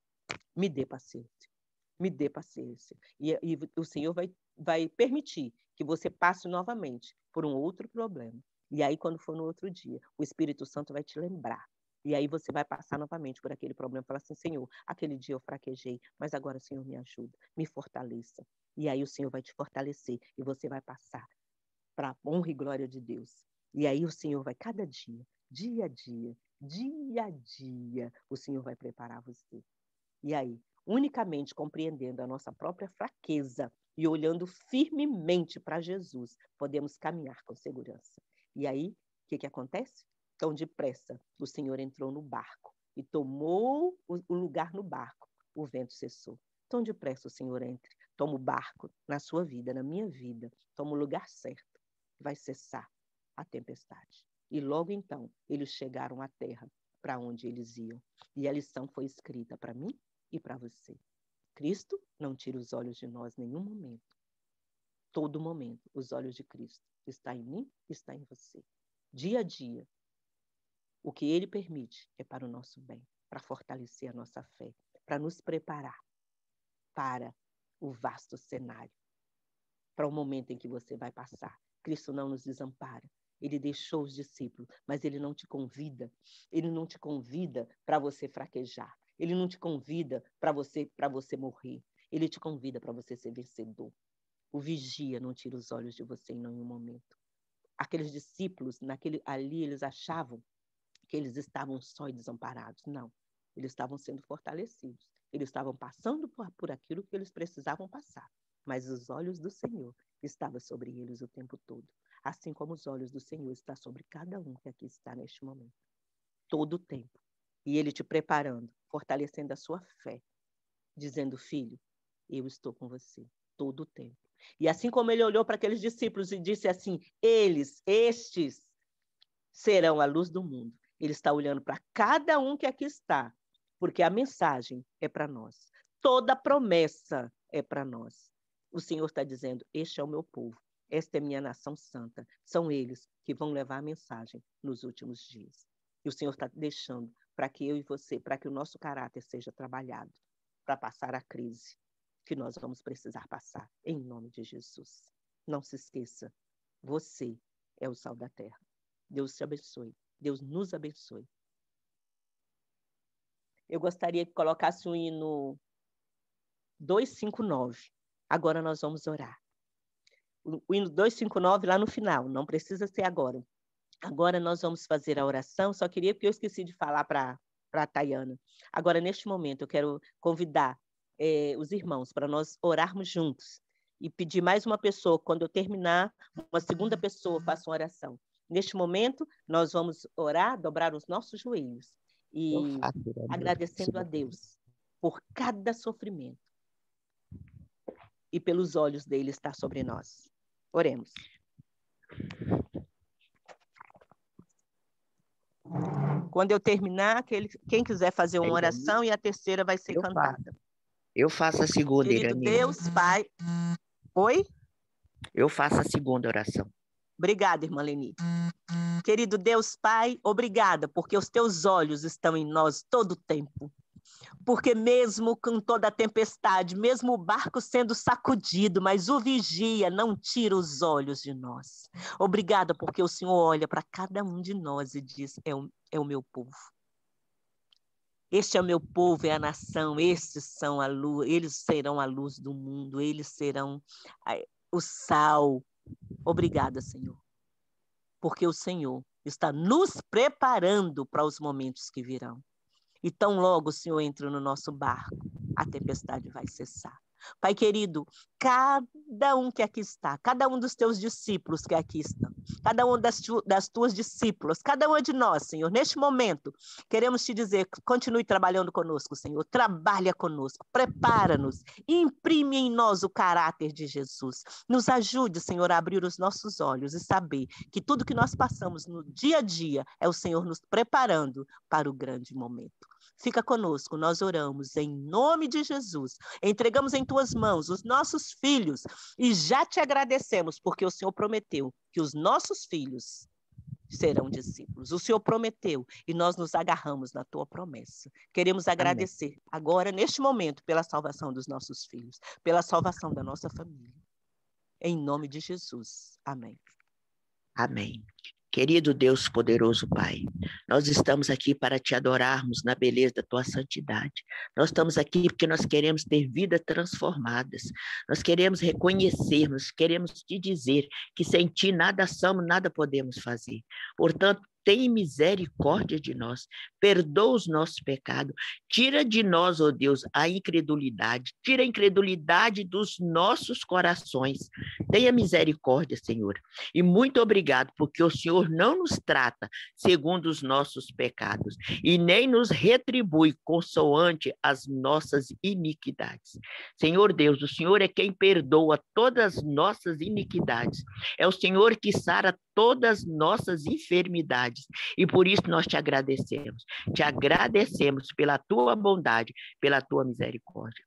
me dê paciência. Me dê paciência. E o Senhor vai permitir que você passe novamente por um outro problema. E aí, quando for no outro dia, o Espírito Santo vai te lembrar. E aí você vai passar novamente por aquele problema e falar assim, Senhor, aquele dia eu fraquejei, mas agora, Senhor, me ajuda, me fortaleça. E aí o Senhor vai te fortalecer e você vai passar para a honra e glória de Deus. E aí o Senhor vai cada dia, dia a dia, o Senhor vai preparar você. E aí, unicamente compreendendo a nossa própria fraqueza e olhando firmemente para Jesus, podemos caminhar com segurança. E aí, o que acontece? Tão depressa, o Senhor entrou no barco e tomou o lugar no barco. O vento cessou. Tão depressa o Senhor entre, toma o barco na sua vida, na minha vida, toma o lugar certo, vai cessar a tempestade. E logo então, eles chegaram à terra para onde eles iam. E a lição foi escrita para mim e para você. Cristo não tira os olhos de nós em nenhum momento. Todo momento, os olhos de Cristo está em mim, está em você. Dia a dia, o que Ele permite é para o nosso bem, para fortalecer a nossa fé, para nos preparar para o vasto cenário, para o momento em que você vai passar. Cristo não nos desampara. Ele deixou os discípulos, mas Ele não te convida. Ele não te convida para você fraquejar. Ele não te convida para você morrer. Ele te convida para você ser vencedor. O vigia não tira os olhos de você em nenhum momento. Aqueles discípulos, ali, eles achavam que eles estavam só e desamparados. Não, eles estavam sendo fortalecidos. Eles estavam passando por aquilo que eles precisavam passar. Mas os olhos do Senhor estavam sobre eles o tempo todo. Assim como os olhos do Senhor estão sobre cada um que aqui está neste momento. Todo o tempo. E Ele te preparando, fortalecendo a sua fé. Dizendo, filho, eu estou com você todo o tempo. E assim como Ele olhou para aqueles discípulos e disse assim, estes serão a luz do mundo. Ele está olhando para cada um que aqui está, porque a mensagem é para nós. Toda promessa é para nós. O Senhor está dizendo, este é o meu povo, esta é minha nação santa. São eles que vão levar a mensagem nos últimos dias. E o Senhor está deixando para que eu e você, para que o nosso caráter seja trabalhado, para passar a crise que nós vamos precisar passar, em nome de Jesus. Não se esqueça, você é o sal da terra. Deus te abençoe. Deus nos abençoe. Eu gostaria que colocasse o hino 259. Agora nós vamos orar. O hino 259 lá no final, não precisa ser agora. Agora nós vamos fazer a oração, só queria, porque eu esqueci de falar para a Tayana. Agora, neste momento, eu quero convidar os irmãos para nós orarmos juntos e pedir mais uma pessoa, quando eu terminar, uma segunda pessoa faça uma oração. Neste momento, nós vamos orar, dobrar os nossos joelhos e agradecendo a Deus por cada sofrimento, e pelos olhos dele estar sobre nós. Oremos. Quando eu terminar, quem quiser fazer uma oração, e a terceira vai ser cantada. Eu faço a segunda, Querido Irani. Deus, Pai... Oi? Eu faço a segunda oração. Obrigada, irmã Leni. Querido Deus, Pai, obrigada, porque os teus olhos estão em nós todo o tempo. Porque mesmo com toda a tempestade, mesmo o barco sendo sacudido, mas o vigia não tira os olhos de nós. Obrigada, porque o Senhor olha para cada um de nós e diz, é o meu povo. Este é o meu povo, é a nação, estes são a luz, eles serão a luz do mundo, eles serão o sal. Obrigada, Senhor, porque o Senhor está nos preparando para os momentos que virão. E tão logo o Senhor entra no nosso barco, a tempestade vai cessar. Pai querido, cada um que aqui está, cada um dos teus discípulos que aqui estão, cada um das tuas discípulas, cada uma de nós, Senhor, neste momento, queremos te dizer, continue trabalhando conosco, Senhor, trabalha conosco, prepara-nos, imprime em nós o caráter de Jesus. Nos ajude, Senhor, a abrir os nossos olhos e saber que tudo que nós passamos no dia a dia é o Senhor nos preparando para o grande momento. Fica conosco, nós oramos em nome de Jesus. Entregamos em tuas mãos os nossos filhos e já te agradecemos porque o Senhor prometeu que os nossos filhos serão discípulos. O Senhor prometeu e nós nos agarramos na tua promessa. Queremos agradecer agora, neste momento, pela salvação dos nossos filhos, pela salvação da nossa família. Em nome de Jesus. Amém. Amém. Querido Deus poderoso Pai, nós estamos aqui para te adorarmos na beleza da tua santidade. Nós estamos aqui porque nós queremos ter vidas transformadas. Nós queremos reconhecermos, queremos te dizer que sem ti nada somos, nada podemos fazer. Portanto, tem misericórdia de nós, perdoa os nossos pecados, tira de nós, ó Deus, a incredulidade, tira a incredulidade dos nossos corações. Tenha misericórdia, Senhor. E muito obrigado, porque o Senhor não nos trata segundo os nossos pecados e nem nos retribui consoante as nossas iniquidades. Senhor Deus, o Senhor é quem perdoa todas as nossas iniquidades. É o Senhor que sara todas as nossas enfermidades. E por isso nós te agradecemos. Te agradecemos pela tua bondade, pela tua misericórdia.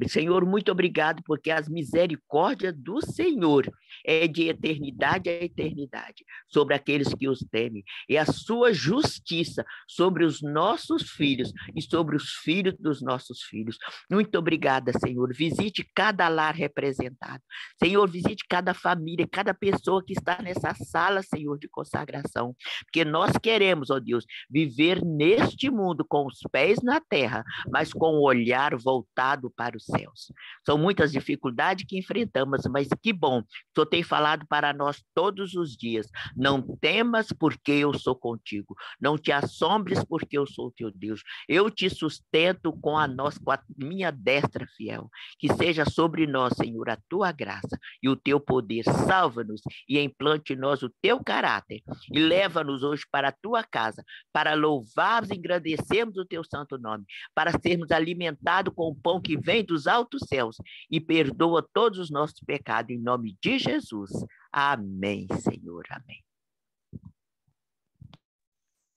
Senhor, muito obrigado, porque as misericórdias do Senhor é de eternidade a eternidade, sobre aqueles que os temem, e a sua justiça sobre os nossos filhos e sobre os filhos dos nossos filhos. Muito obrigada, Senhor. Visite cada lar representado. Senhor, visite cada família, cada pessoa que está nessa sala, Senhor, de consagração, porque nós queremos, ó Deus, viver neste mundo com os pés na terra, mas com o olhar voltado para os céus. São muitas dificuldades que enfrentamos, mas que bom, o Senhor tem falado para nós todos os dias, não temas porque eu sou contigo, não te assombres porque eu sou teu Deus, eu te sustento com a minha destra fiel, que seja sobre nós, Senhor, a tua graça e o teu poder, salva-nos e implante em nós o teu caráter, e leva-nos hoje para a tua casa, para louvarmos e engrandecermos o teu santo nome, para sermos alimentados com o pão que vem dos altos céus, e perdoa todos os nossos pecados, em nome de Jesus. Amém, Senhor, amém.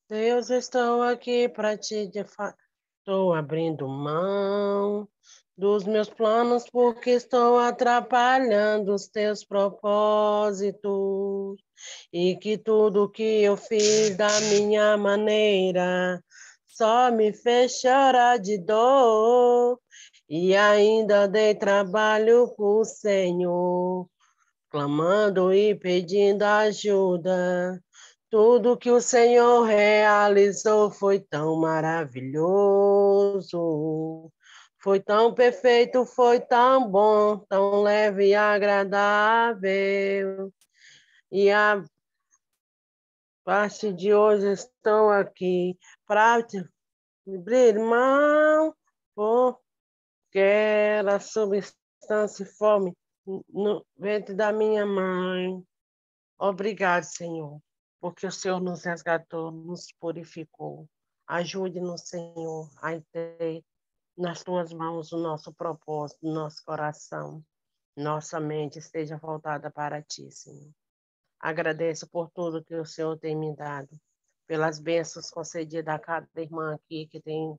Deus, estou aqui para te estou abrindo mão dos meus planos, porque estou atrapalhando os teus propósitos, e que tudo que eu fiz da minha maneira só me fez chorar de dor, e ainda dei trabalho pro Senhor, clamando e pedindo ajuda. Tudo que o Senhor realizou foi tão maravilhoso, foi tão perfeito, foi tão bom, tão leve e agradável. E a partir de hoje estou aqui para te abrir mão, porque era substância e fome no ventre da minha mãe. Obrigado, Senhor, porque o Senhor nos resgatou, nos purificou. Ajude-nos, Senhor, a ter nas tuas mãos o nosso propósito, o nosso coração. nossa mente esteja voltada para Ti, Senhor. Agradeço por tudo que o Senhor tem me dado, pelas bênçãos concedidas a cada irmã aqui que tem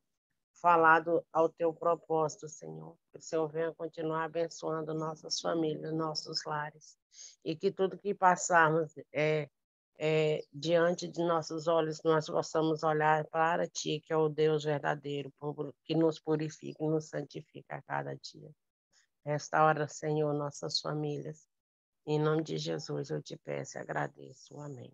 falado ao Teu propósito, Senhor. Que o Senhor venha continuar abençoando nossas famílias, nossos lares, e que tudo que passarmos diante de nossos olhos, nós possamos olhar para Ti, que é o Deus verdadeiro, que nos purifica e nos santifica a cada dia. Restaura, Senhor, nossas famílias. Em nome de Jesus, eu te peço e agradeço. Amém.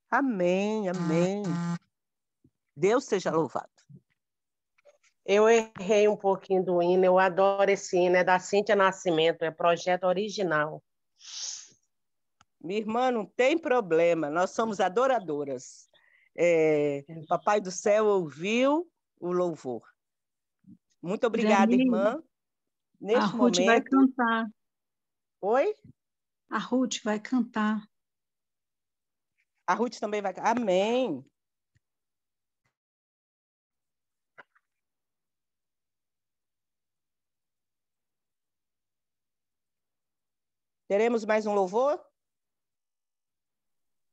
Amém, amém. Deus seja louvado. Eu errei um pouquinho do hino, eu adoro esse hino, é da Cíntia Nascimento, é projeto original. Minha irmã, não tem problema, nós somos adoradoras. Papai do céu ouviu o louvor. Muito obrigada, Janine, irmã. Neste a Ruth vai momento... cantar. Oi? A Ruth vai cantar. A Ruth também vai... Amém. Teremos mais um louvor?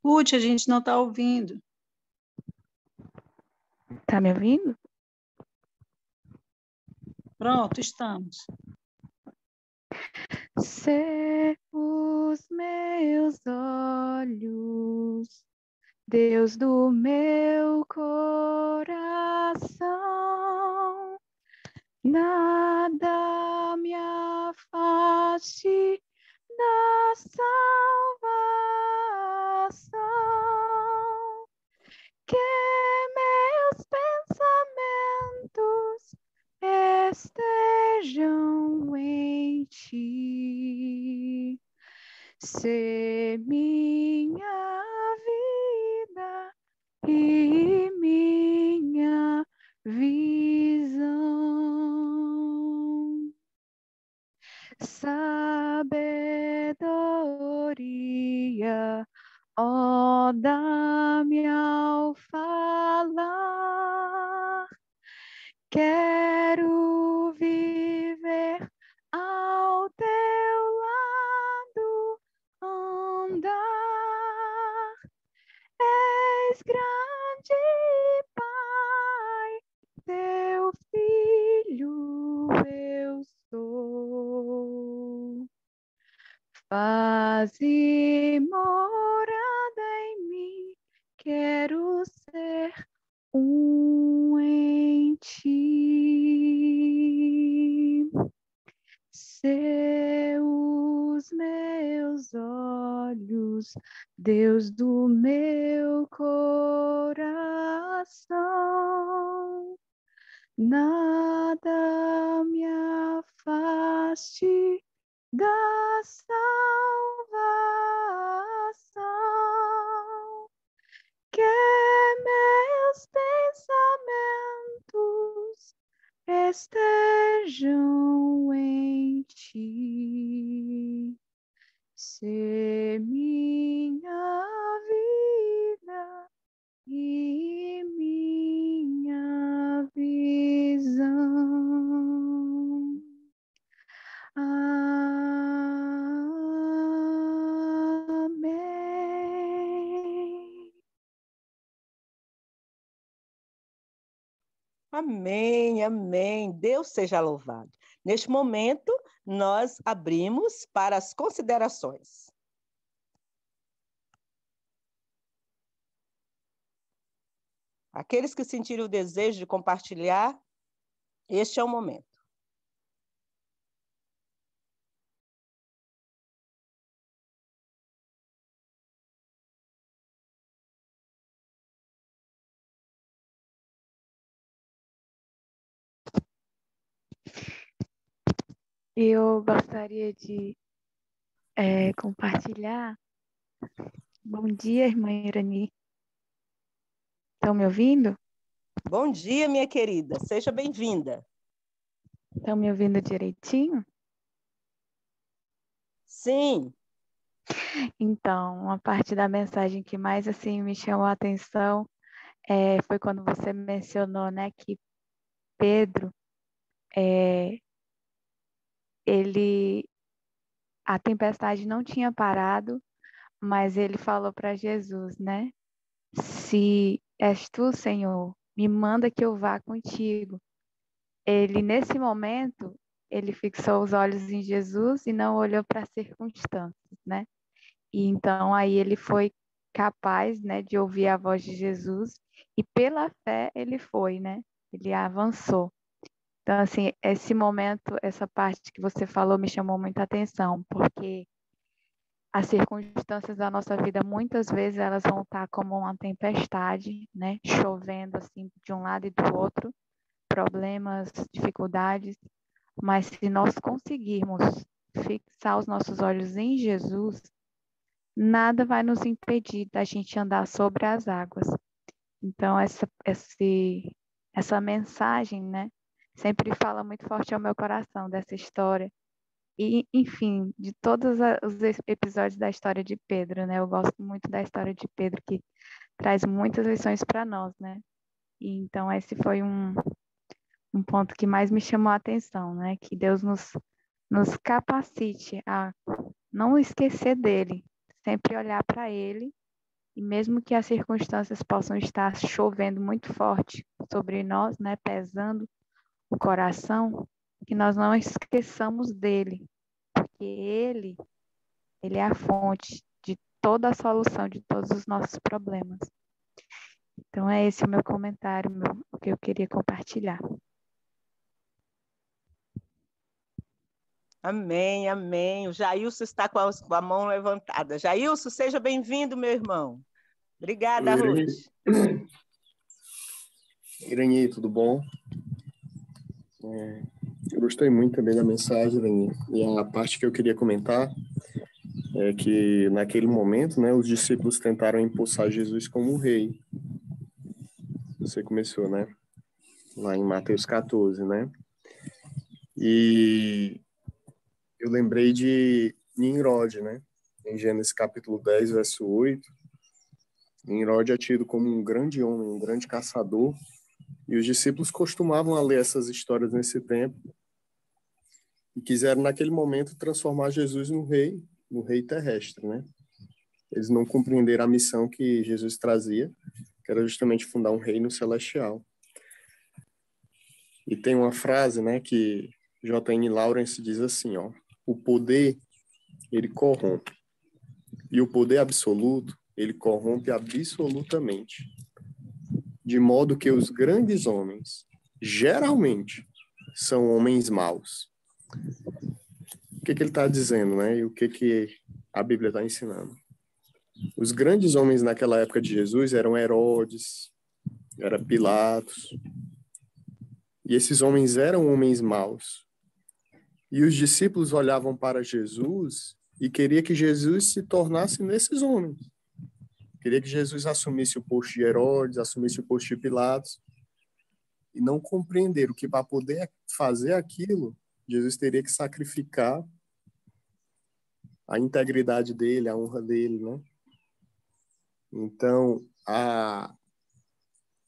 Ruth, a gente não está ouvindo. Tá me ouvindo? Pronto, estamos. Ser os meus olhos, Deus do meu coração, nada me afaste da salvação, que meus pensamentos estejam em Ti, ser minha vida e minha visão. Sabedoria, ó, dá-me ao falar. Quero viver ao Teu lado, andar. És grande, Pai, Teu filho eu sou. Faze morada em mim, quero ser em Ti. Seus meus olhos, Deus do meu coração, nada me afaste da salvação, que meus pensamentos estejam em Ti, ser minha vida e minha visão. Amém. Amém, amém. Deus seja louvado. Neste momento, nós abrimos para as considerações. Aqueles que sentirem o desejo de compartilhar, este é o momento. Eu gostaria de compartilhar. Bom dia, irmã Irani. Estão me ouvindo? Bom dia, minha querida. Seja bem-vinda. Estão me ouvindo direitinho? Sim. Então, uma parte da mensagem que mais assim me chamou a atenção foi quando você mencionou, né, que Pedro é, a tempestade não tinha parado, mas ele falou para Jesus, né? Se és tu, Senhor, me manda que eu vá contigo. Ele, nesse momento, ele fixou os olhos em Jesus e não olhou para as circunstâncias, né? E então aí ele foi capaz, né, de ouvir a voz de Jesus e pela fé ele foi, né? Ele avançou. Então, assim, esse momento, essa parte que você falou me chamou muita atenção, porque as circunstâncias da nossa vida, muitas vezes, elas vão estar como uma tempestade, né? Chovendo, assim, de um lado e do outro, problemas, dificuldades, mas se nós conseguirmos fixar os nossos olhos em Jesus, nada vai nos impedir da gente andar sobre as águas. Então, essa mensagem, né, sempre fala muito forte ao meu coração dessa história. E, enfim, de todos os episódios da história de Pedro, né, eu gosto muito da história de Pedro, que traz muitas lições para nós, né? E, então, esse foi um ponto que mais me chamou a atenção, né? Que Deus nos capacite a não esquecer dele, sempre olhar para ele, e mesmo que as circunstâncias possam estar chovendo muito forte sobre nós, né? Pesando o coração, que nós não esqueçamos dele, porque ele é a fonte de toda a solução de todos os nossos problemas. Então é esse o meu comentário, o que eu queria compartilhar. Amém, amém. O Jailson está com a mão levantada. Jailson, seja bem-vindo, meu irmão. Obrigada, Ruth. Irani, tudo bom? Eu gostei muito também da mensagem, Irani. E a parte que eu queria comentar é que, naquele momento, né, os discípulos tentaram empossar Jesus como rei. Você começou, né? Lá em Mateus 14, né? E eu lembrei de Nimrod, né? Em Gênesis capítulo 10, verso 8. Nimrod é tido como um grande homem, um grande caçador. E os discípulos costumavam ler essas histórias nesse tempo e quiseram, naquele momento, transformar Jesus no rei terrestre, né? Eles não compreenderam a missão que Jesus trazia, que era justamente fundar um reino celestial. E tem uma frase, né, que J.N. Lawrence diz assim, ó: o poder, ele corrompe. E o poder absoluto, ele corrompe absolutamente. De modo que os grandes homens, geralmente, são homens maus. O que ele está dizendo, né? E o que a Bíblia está ensinando? Os grandes homens naquela época de Jesus eram Herodes, era Pilatos. E esses homens eram homens maus. E os discípulos olhavam para Jesus e queriam que Jesus se tornasse nesses homens. Queria que Jesus assumisse o posto de Herodes, assumisse o posto de Pilatos. E não compreenderam que para poder fazer aquilo, Jesus teria que sacrificar a integridade dele, a honra dele, né? Então,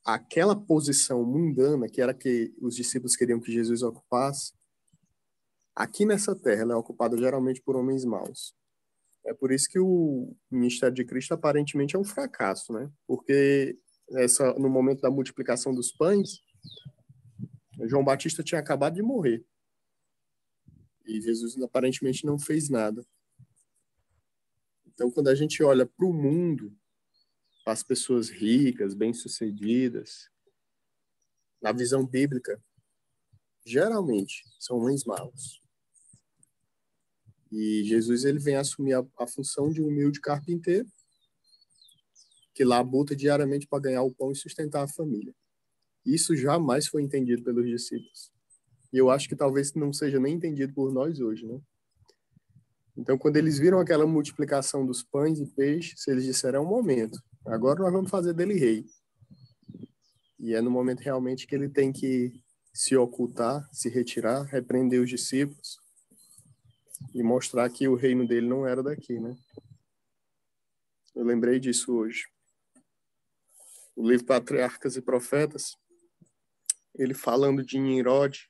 aquela posição mundana, que era que os discípulos queriam que Jesus ocupasse, aqui nessa terra, ela é ocupada geralmente por homens maus. É por isso que o ministério de Cristo aparentemente é um fracasso, né? Porque no momento da multiplicação dos pães, João Batista tinha acabado de morrer. E Jesus aparentemente não fez nada. Então, quando a gente olha para o mundo, para as pessoas ricas, bem-sucedidas, na visão bíblica, geralmente são homens maus. E Jesus, ele vem assumir a função de um humilde carpinteiro que labuta diariamente para ganhar o pão e sustentar a família. Isso jamais foi entendido pelos discípulos. E eu acho que talvez não seja nem entendido por nós hoje, né? Então, quando eles viram aquela multiplicação dos pães e peixes, eles disseram: é um momento, agora nós vamos fazer dele rei. E é no momento realmente que ele tem que se ocultar, se retirar, repreender os discípulos e mostrar que o reino dele não era daqui, né? Eu lembrei disso hoje. O livro Patriarcas e Profetas, ele falando de Nimrod,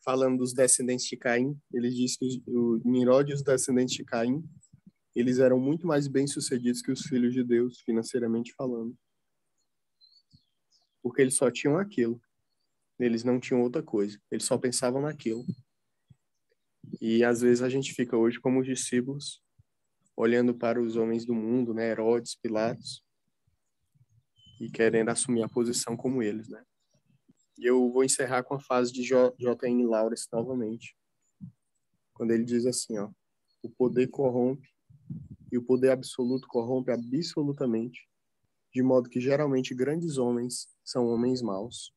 falando dos descendentes de Caim, ele diz que o Nimrod e os descendentes de Caim, eles eram muito mais bem-sucedidos que os filhos de Deus, financeiramente falando. Porque eles só tinham aquilo. Eles não tinham outra coisa. Eles só pensavam naquilo. E às vezes a gente fica hoje como os discípulos, olhando para os homens do mundo, né, Herodes, Pilatos, e querendo assumir a posição como eles, né? E eu vou encerrar com a frase de J.N. Lawrence novamente, quando ele diz assim, ó: o poder corrompe e o poder absoluto corrompe absolutamente, de modo que geralmente grandes homens são homens maus.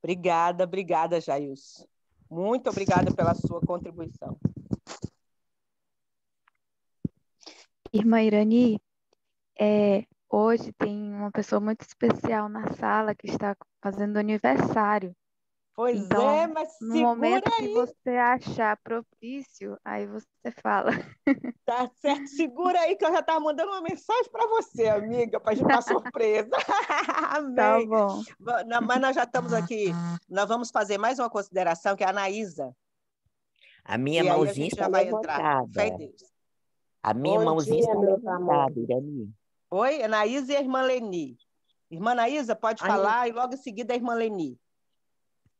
Obrigada, Jailson. Muito obrigada pela sua contribuição. Irmã Irani, hoje tem uma pessoa muito especial na sala que está fazendo aniversário. Pois Então, mas no segura momento que aí. você achar propício, aí você fala. Tá certo, segura aí que eu já estava mandando uma mensagem para você, amiga, para surpresa. Tá Amém. bom. Mas nós já estamos aqui, nós vamos fazer mais uma consideração, que é a Anaísa. A minha E aí a mãozinha gente está já vai entrar. Fé em levantada. Deus. A minha Bom mãozinha dia, está meus amores. levantada, Irani. Oi, Anaísa e a irmã Leni. Irmã Anaísa, pode Aí- falar, e logo em seguida a irmã Leni.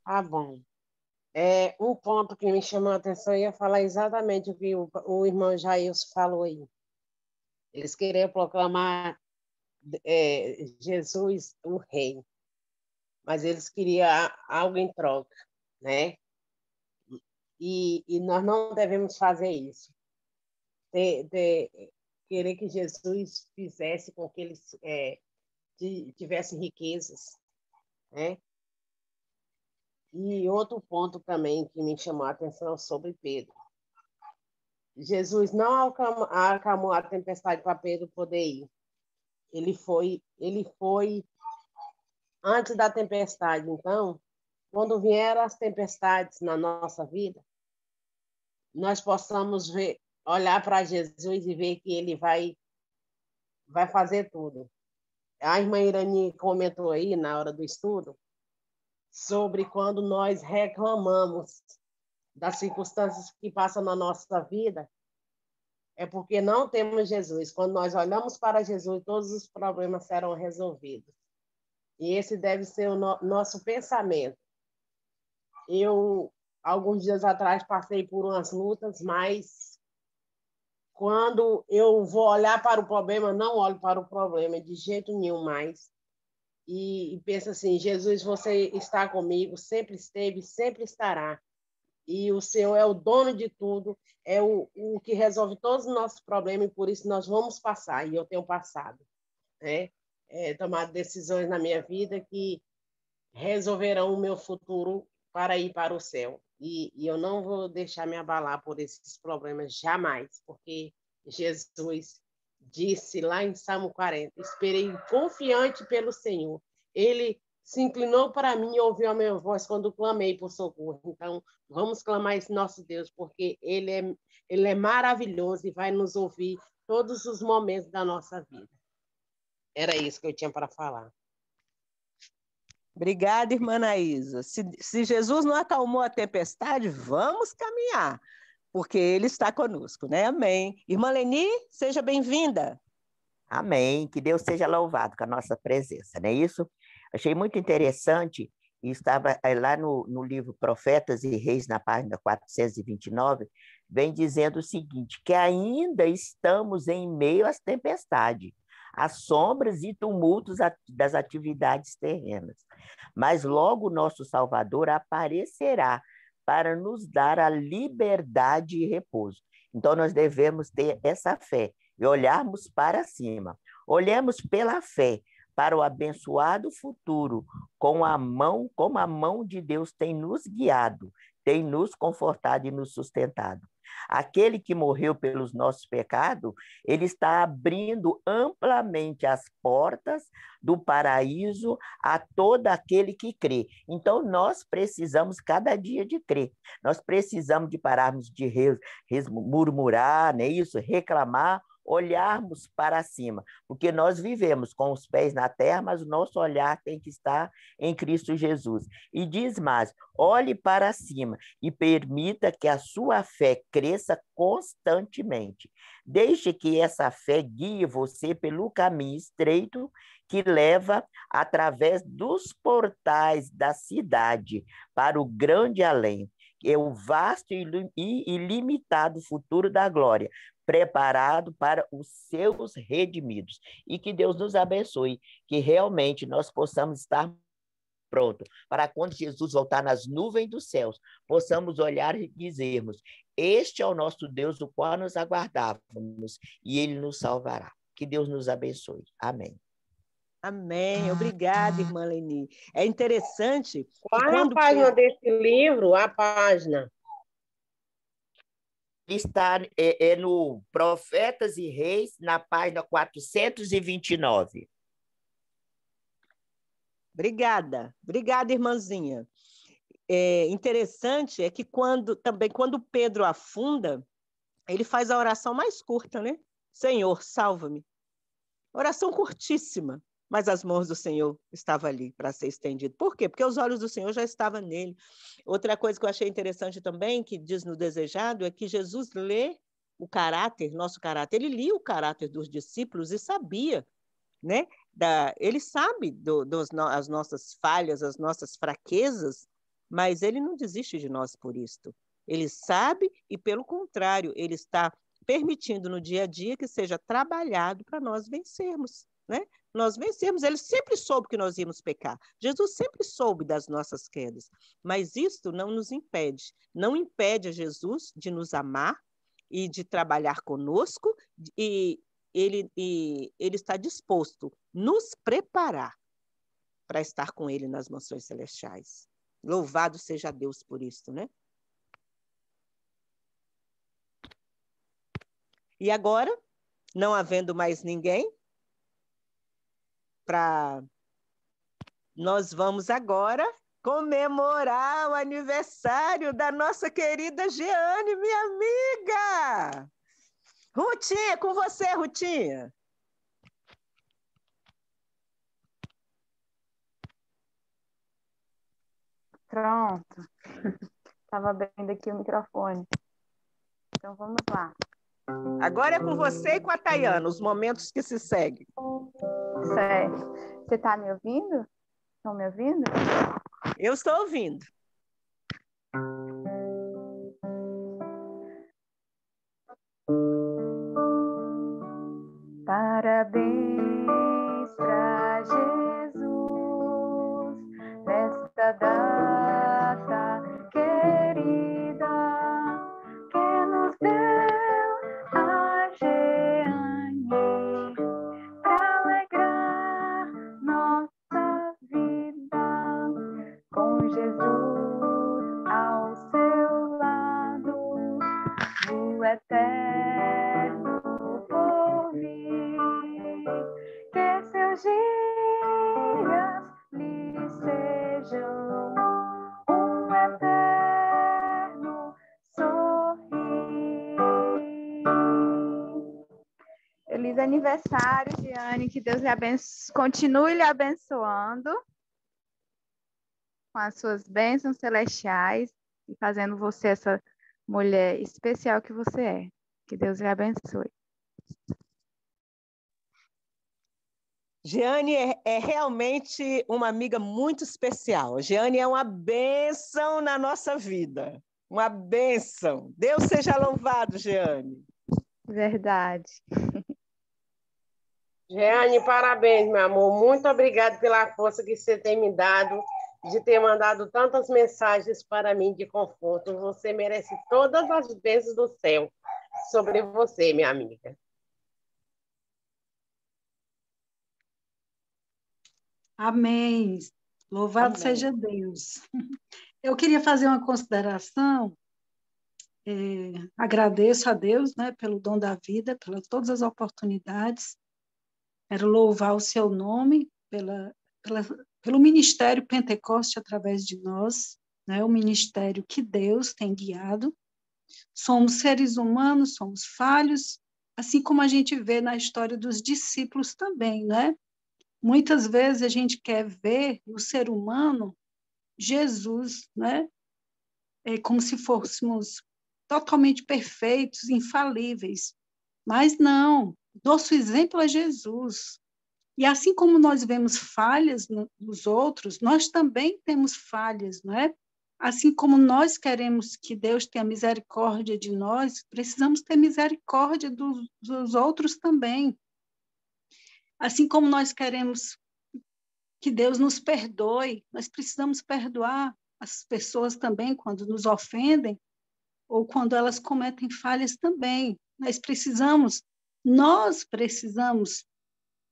Tá bom. Um ponto que me chamou a atenção, eu ia falar exatamente o que o irmão Jailson falou aí. Eles queriam proclamar Jesus o rei, mas eles queriam algo em troca, né? E nós não devemos fazer isso. Querer que Jesus fizesse com que eles tivessem riquezas, né? E outro ponto também que me chamou a atenção sobre Pedro. Jesus não acalmou a tempestade para Pedro poder ir. Ele foi antes da tempestade. Então, quando vieram as tempestades na nossa vida, nós possamos olhar para Jesus e ver que ele vai fazer tudo. A irmã Irani comentou aí na hora do estudo sobre quando nós reclamamos das circunstâncias que passam na nossa vida, é porque não temos Jesus. Quando nós olhamos para Jesus, todos os problemas serão resolvidos. E esse deve ser o nosso pensamento. Eu, alguns dias atrás, passei por umas lutas, mas quando eu vou olhar para o problema, não olho para o problema de jeito nenhum mais. E penso assim: Jesus, você está comigo, sempre esteve, sempre estará. E o Senhor é o dono de tudo, é o que resolve todos os nossos problemas, e por isso nós vamos passar, e eu tenho passado, né? Tomado decisões na minha vida que resolverão o meu futuro para ir para o céu. E eu não vou deixar me abalar por esses problemas jamais, porque Jesus disse lá em Salmo 40, esperei confiante pelo Senhor. Ele se inclinou para mim e ouviu a minha voz quando clamei por socorro. Então, vamos clamar esse nosso Deus, porque ele é maravilhoso e vai nos ouvir todos os momentos da nossa vida. Era isso que eu tinha para falar. Obrigada, irmã Anaísa. Se Jesus não acalmou a tempestade, vamos caminhar, porque ele está conosco, né? Amém. Irmã Leni, seja bem-vinda. Amém. Que Deus seja louvado com a nossa presença, não é isso? Achei muito interessante, e estava lá no livro Profetas e Reis, na página 429, vem dizendo o seguinte, que ainda estamos em meio às tempestades, às sombras e tumultos das atividades terrenas. Mas logo o nosso Salvador aparecerá para nos dar a liberdade e repouso. Então nós devemos ter essa fé e olharmos para cima. Olhemos pela fé para o abençoado futuro, como a mão de Deus tem nos guiado, tem nos confortado e nos sustentado. Aquele que morreu pelos nossos pecados, ele está abrindo amplamente as portas do paraíso a todo aquele que crê. Então, nós precisamos cada dia de crer. Nós precisamos de pararmos de murmurar, não é isso? Reclamar, olharmos para cima, porque nós vivemos com os pés na terra, mas o nosso olhar tem que estar em Cristo Jesus. E diz mais, olhe para cima e permita que a sua fé cresça constantemente. Deixe que essa fé guie você pelo caminho estreito que leva através dos portais da cidade para o grande além. É o vasto e ilimitado futuro da glória, preparado para os seus redimidos. E que Deus nos abençoe, que realmente nós possamos estar prontos para quando Jesus voltar nas nuvens dos céus, possamos olhar e dizermos, este é o nosso Deus, o qual nos aguardávamos, e ele nos salvará. Que Deus nos abençoe. Amém. Amém. Obrigada, irmã Leni. É interessante que Qual é a quando página Pedro... desse livro? A página. Ele está no Profetas e Reis, na página 429. Obrigada, irmãzinha. Interessante é que quando Pedro afunda, ele faz a oração mais curta, né? Senhor, salva-me. Oração curtíssima, mas as mãos do Senhor estavam ali para ser estendido. Por quê? Porque os olhos do Senhor já estavam nele. Outra coisa que eu achei interessante também, que diz no Desejado, é que Jesus lê o caráter, nosso caráter. Ele lia o caráter dos discípulos e sabia, né? Ele sabe as nossas falhas, as nossas fraquezas, mas ele não desiste de nós por isto. Ele sabe e, pelo contrário, ele está permitindo no dia a dia que seja trabalhado para nós vencermos, né? Nós vencermos. Ele sempre soube que nós íamos pecar. Jesus sempre soube das nossas quedas, mas isto não nos impede. Não impede a Jesus de nos amar e de trabalhar conosco, e ele está disposto a nos preparar para estar com ele nas mansões celestiais. Louvado seja Deus por isso, né? E agora, não havendo mais ninguém, nós vamos agora comemorar o aniversário da nossa querida Jeane, minha amiga. Rutinha, com você, Rutinha. Pronto. Estava abrindo aqui o microfone. Então, vamos lá. Agora é com você e com a Tayana, os momentos que se seguem. Certo. Você está me ouvindo? Estão me ouvindo? Eu estou ouvindo. Parabéns para Jesus nesta data querida que nos deu a Jeane para alegrar nossa vida com Jesus ao seu lado no eterno porvir, que seus dias lhe sejam um eterno sorrir. Feliz aniversário, Jeane, que Deus continue lhe abençoando com as suas bênçãos celestiais e fazendo você essa mulher especial que você é. Que Deus lhe abençoe. Jeane é realmente uma amiga muito especial. Jeane é uma bênção na nossa vida. Uma bênção. Deus seja louvado, Jeane. Verdade. Jeane, parabéns, meu amor. Muito obrigada pela força que você tem me dado, de ter mandado tantas mensagens para mim de conforto. Você merece todas as bênçãos do céu sobre você, minha amiga. Amém. Louvado Amém. seja Deus. Eu queria fazer uma consideração agradeço a Deus, né, pelo dom da vida, pelas todas as oportunidades. Quero louvar o seu nome pelo ministério Pentecoste através de nós, né, o ministério que Deus tem guiado. Somos seres humanos, somos falhos, assim como a gente vê na história dos discípulos também, né? Muitas vezes a gente quer ver no ser humano Jesus, né? Como se fôssemos totalmente perfeitos, infalíveis. Mas não, nosso exemplo é Jesus. E assim como nós vemos falhas nos outros, nós também temos falhas, não é? Assim como nós queremos que Deus tenha misericórdia de nós, precisamos ter misericórdia dos outros também. Assim como nós queremos que Deus nos perdoe, nós precisamos perdoar as pessoas também quando nos ofendem ou quando elas cometem falhas também. Nós precisamos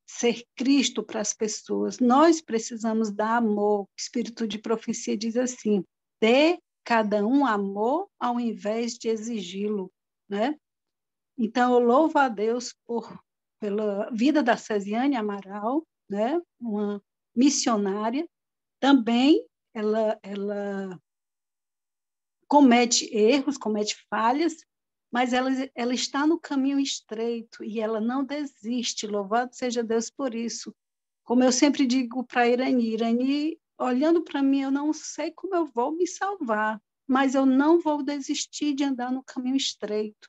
ser Cristo para as pessoas. Nós precisamos dar amor. O Espírito de Profecia diz assim: dê cada um amor ao invés de exigi-lo, né? Então, eu louvo a Deus pela vida da Cesiane Amaral, né? Uma missionária. Também ela comete erros, comete falhas, mas ela está no caminho estreito e ela não desiste. Louvado seja Deus por isso. Como eu sempre digo para Irani, olhando para mim, eu não sei como eu vou me salvar, mas eu não vou desistir de andar no caminho estreito.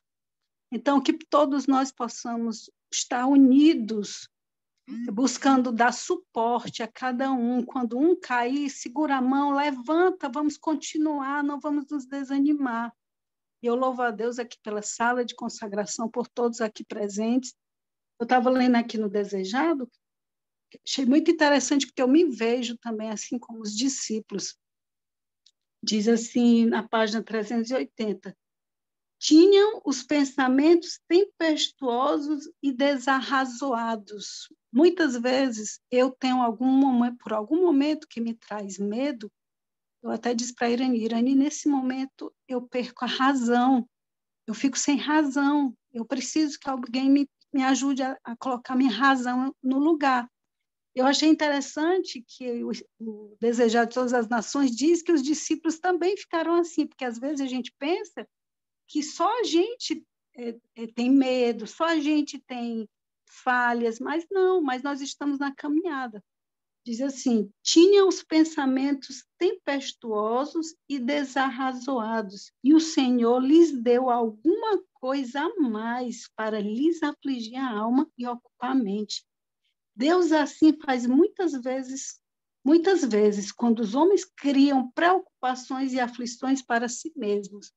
Então, que todos nós possamos estar unidos, buscando dar suporte a cada um. Quando um cair, segura a mão, levanta, vamos continuar, não vamos nos desanimar. E eu louvo a Deus aqui pela sala de consagração, por todos aqui presentes. Eu estava lendo aqui no Desejado, achei muito interessante, porque eu me vejo também assim como os discípulos. Diz assim, na página 380, tinham os pensamentos tempestuosos e desarrazoados. Muitas vezes eu tenho por algum momento que me traz medo, eu até disse para a Irani, nesse momento eu perco a razão, eu fico sem razão, eu preciso que alguém me ajude a colocar minha razão no lugar. Eu achei interessante que o Desejar de Todas as Nações diz que os discípulos também ficaram assim, porque às vezes a gente pensa que só a gente tem medo, só a gente tem falhas, mas não, mas nós estamos na caminhada. Diz assim, tinham os pensamentos tempestuosos e desarrazoados, e o Senhor lhes deu alguma coisa a mais para lhes afligir a alma e ocupar a mente. Deus assim faz muitas vezes, quando os homens criam preocupações e aflições para si mesmos.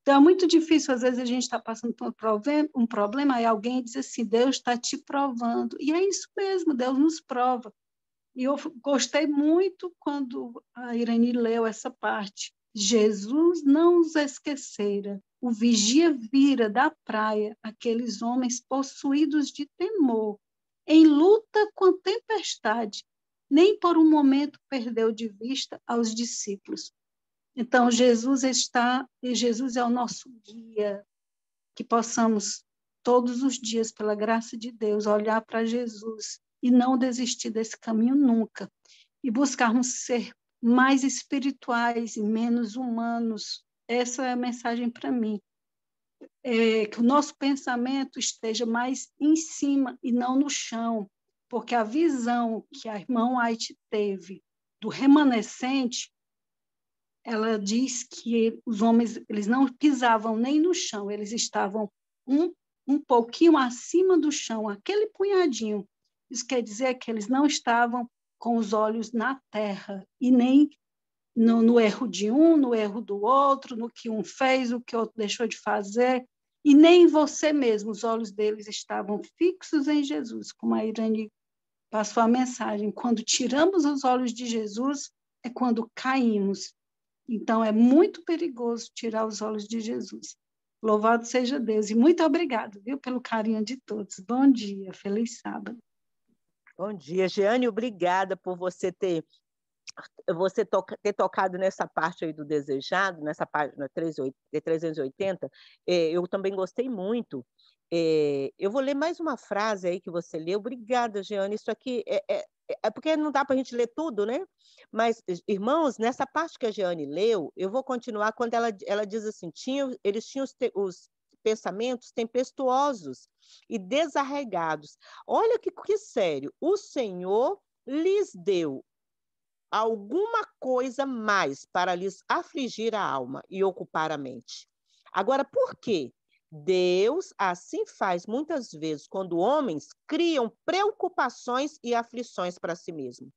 Então, é muito difícil, às vezes, a gente está passando por um problema e alguém diz assim, Deus está te provando. E é isso mesmo, Deus nos prova. E eu gostei muito quando a Irani leu essa parte. Jesus não os esquecera. O vigia vira da praia aqueles homens possuídos de temor, em luta com a tempestade. Nem por um momento perdeu de vista aos discípulos. Então, Jesus é o nosso guia, que possamos todos os dias, pela graça de Deus, olhar para Jesus e não desistir desse caminho nunca, e buscarmos ser mais espirituais e menos humanos. Essa é a mensagem para mim. Que o nosso pensamento esteja mais em cima e não no chão, porque a visão que a irmã White teve do remanescente, ela diz que os homens eles não pisavam nem no chão, eles estavam um pouquinho acima do chão, aquele punhadinho. Isso quer dizer que eles não estavam com os olhos na terra, e nem no erro de um, no erro do outro, no que um fez, o que o outro deixou de fazer, e nem em você mesmo. Os olhos deles estavam fixos em Jesus, como a Irani passou a mensagem. Quando tiramos os olhos de Jesus, é quando caímos. Então, é muito perigoso tirar os olhos de Jesus. Louvado seja Deus. E muito obrigado, viu, pelo carinho de todos. Bom dia, feliz sábado. Bom dia, Jeane. Obrigada por você ter você ter tocado nessa parte aí do desejado, nessa página 380, eu também gostei muito. Eu vou ler mais uma frase aí que você leu. Obrigada, Jeane. Isso aqui é porque não dá para a gente ler tudo, né? Mas, irmãos, nessa parte que a Jeane leu, eu vou continuar quando ela diz assim, eles tinham os pensamentos tempestuosos e desarraigados. Olha que sério. O Senhor lhes deu alguma coisa mais para lhes afligir a alma e ocupar a mente. Agora, por quê? Deus assim faz muitas vezes quando homens criam preocupações e aflições para si mesmo.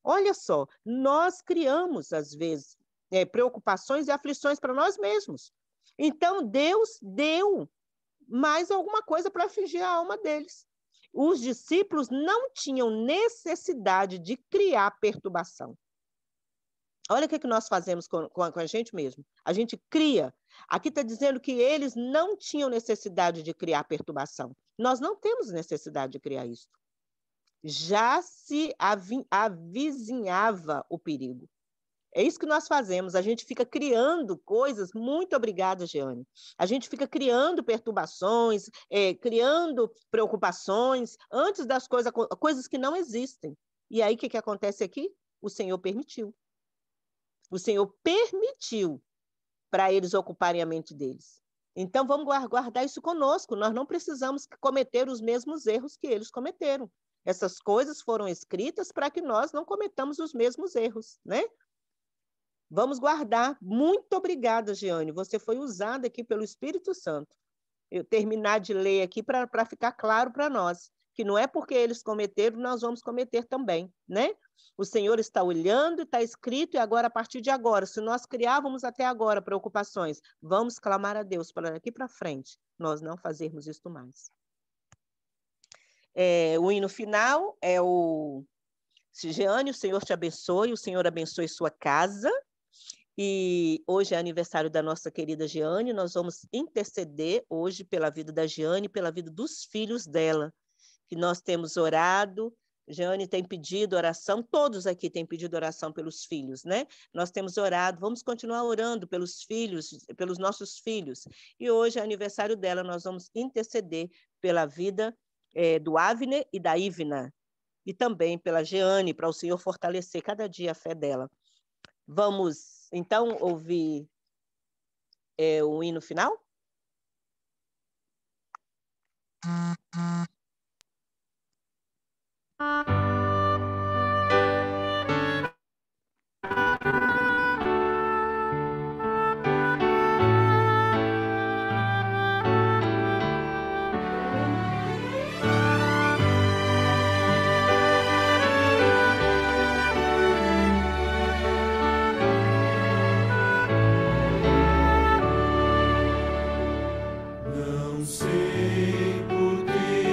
Olha só, nós criamos, às vezes, preocupações e aflições para nós mesmos. Então, Deus deu mais alguma coisa para afligir a alma deles. Os discípulos não tinham necessidade de criar perturbação. Olha o que nós fazemos com a gente mesmo. A gente cria. Aqui está dizendo que eles não tinham necessidade de criar perturbação. Nós não temos necessidade de criar isso. Já se avizinhava o perigo. É isso que nós fazemos. A gente fica criando coisas. Muito obrigada, Jeane. A gente fica criando perturbações, criando preocupações antes das coisas que não existem. E aí, o que acontece aqui? O Senhor permitiu. O Senhor permitiu para eles ocuparem a mente deles. Então, vamos guardar isso conosco. Nós não precisamos cometer os mesmos erros que eles cometeram. Essas coisas foram escritas para que nós não cometamos os mesmos erros, né? Vamos guardar. Muito obrigada, Jeane. Você foi usada aqui pelo Espírito Santo. Eu terminar de ler aqui para ficar claro para nós, que não é porque eles cometeram, nós vamos cometer também, né? O Senhor está olhando, está escrito, e agora, a partir de agora, se nós criávamos até agora preocupações, vamos clamar a Deus para daqui para frente, nós não fazermos isto mais. O hino final é o Jeane, o Senhor te abençoe, o Senhor abençoe sua casa. E hoje é aniversário da nossa querida Jeane, nós vamos interceder hoje pela vida da Jeane, pela vida dos filhos dela, que nós temos orado. Jeane tem pedido oração, todos aqui têm pedido oração pelos filhos, né? Nós temos orado, vamos continuar orando pelos filhos, pelos nossos filhos. E hoje é aniversário dela, nós vamos interceder pela vida do Avner e da Ivna, e também pela Jeane, para o Senhor fortalecer cada dia a fé dela. Vamos, então, ouvir o hino final? Não sei por que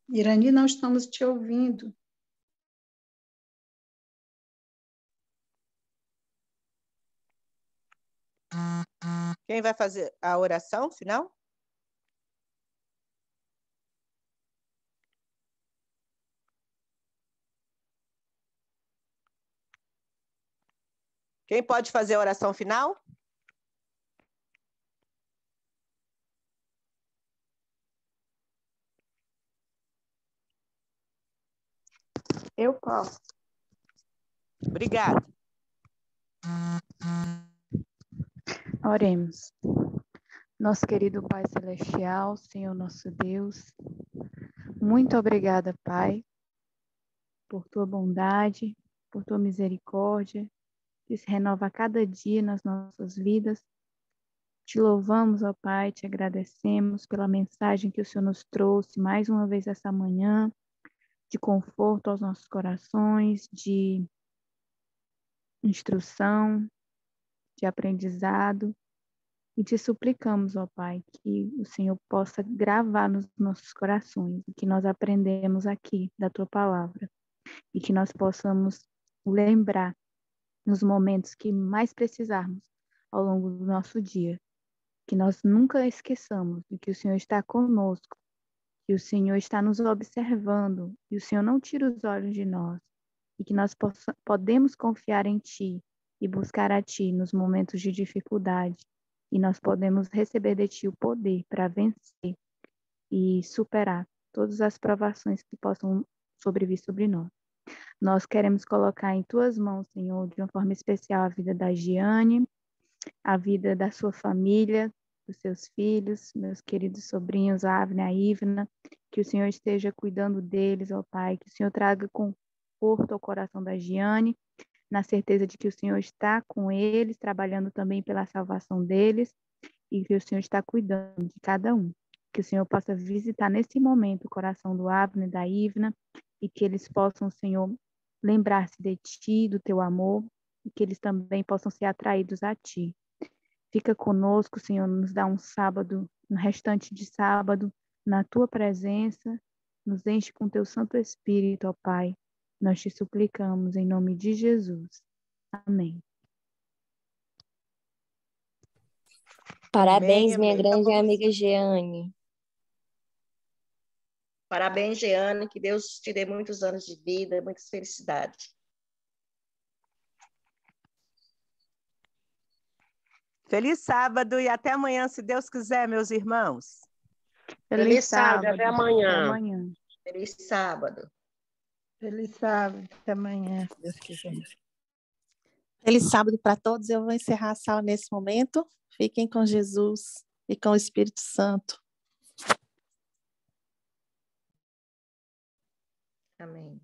Irani, não estamos te ouvindo. Quem vai fazer a oração final? Quem pode fazer a oração final? Eu posso. Obrigada. Oremos. Nosso querido Pai Celestial, Senhor nosso Deus, muito obrigada, Pai, por tua bondade, por tua misericórdia, que se renova a cada dia nas nossas vidas. Te louvamos, ó Pai, te agradecemos pela mensagem que o Senhor nos trouxe mais uma vez essa manhã, de conforto aos nossos corações, de instrução, de aprendizado. E te suplicamos, ó Pai, que o Senhor possa gravar nos nossos corações o que nós aprendemos aqui da Tua Palavra e que nós possamos lembrar nos momentos que mais precisarmos ao longo do nosso dia, que nós nunca esqueçamos de que o Senhor está conosco, que o Senhor está nos observando e o Senhor não tira os olhos de nós e que nós podemos confiar em Ti e buscar a Ti nos momentos de dificuldade. E nós podemos receber de Ti o poder para vencer e superar todas as provações que possam sobrevir sobre nós. Nós queremos colocar em Tuas mãos, Senhor, de uma forma especial a vida da Giane, a vida da sua família, dos seus filhos, meus queridos sobrinhos, a Avne e a Ivna, que o Senhor esteja cuidando deles, ó Pai, que o Senhor traga conforto ao coração da Giane, na certeza de que o Senhor está com eles, trabalhando também pela salvação deles, e que o Senhor está cuidando de cada um. Que o Senhor possa visitar nesse momento o coração do Avne e da Ivna, e que eles possam, Senhor, lembrar-se de Ti, do Teu amor, e que eles também possam ser atraídos a Ti. Fica conosco, Senhor, nos dá um sábado, um restante de sábado, na Tua presença, nos enche com Teu Santo Espírito, ó Pai. Nós te suplicamos em nome de Jesus. Amém. Parabéns, Amém, minha amém. grande amiga Jeane. Parabéns, Jeane, que Deus te dê muitos anos de vida, muitas felicidades. Feliz sábado e até amanhã, se Deus quiser, meus irmãos. Feliz sábado, até amanhã. Até amanhã. Feliz sábado. Feliz sábado, até amanhã, se Deus quiser. Feliz sábado para todos. Eu vou encerrar a sala nesse momento. Fiquem com Jesus e com o Espírito Santo. Amém.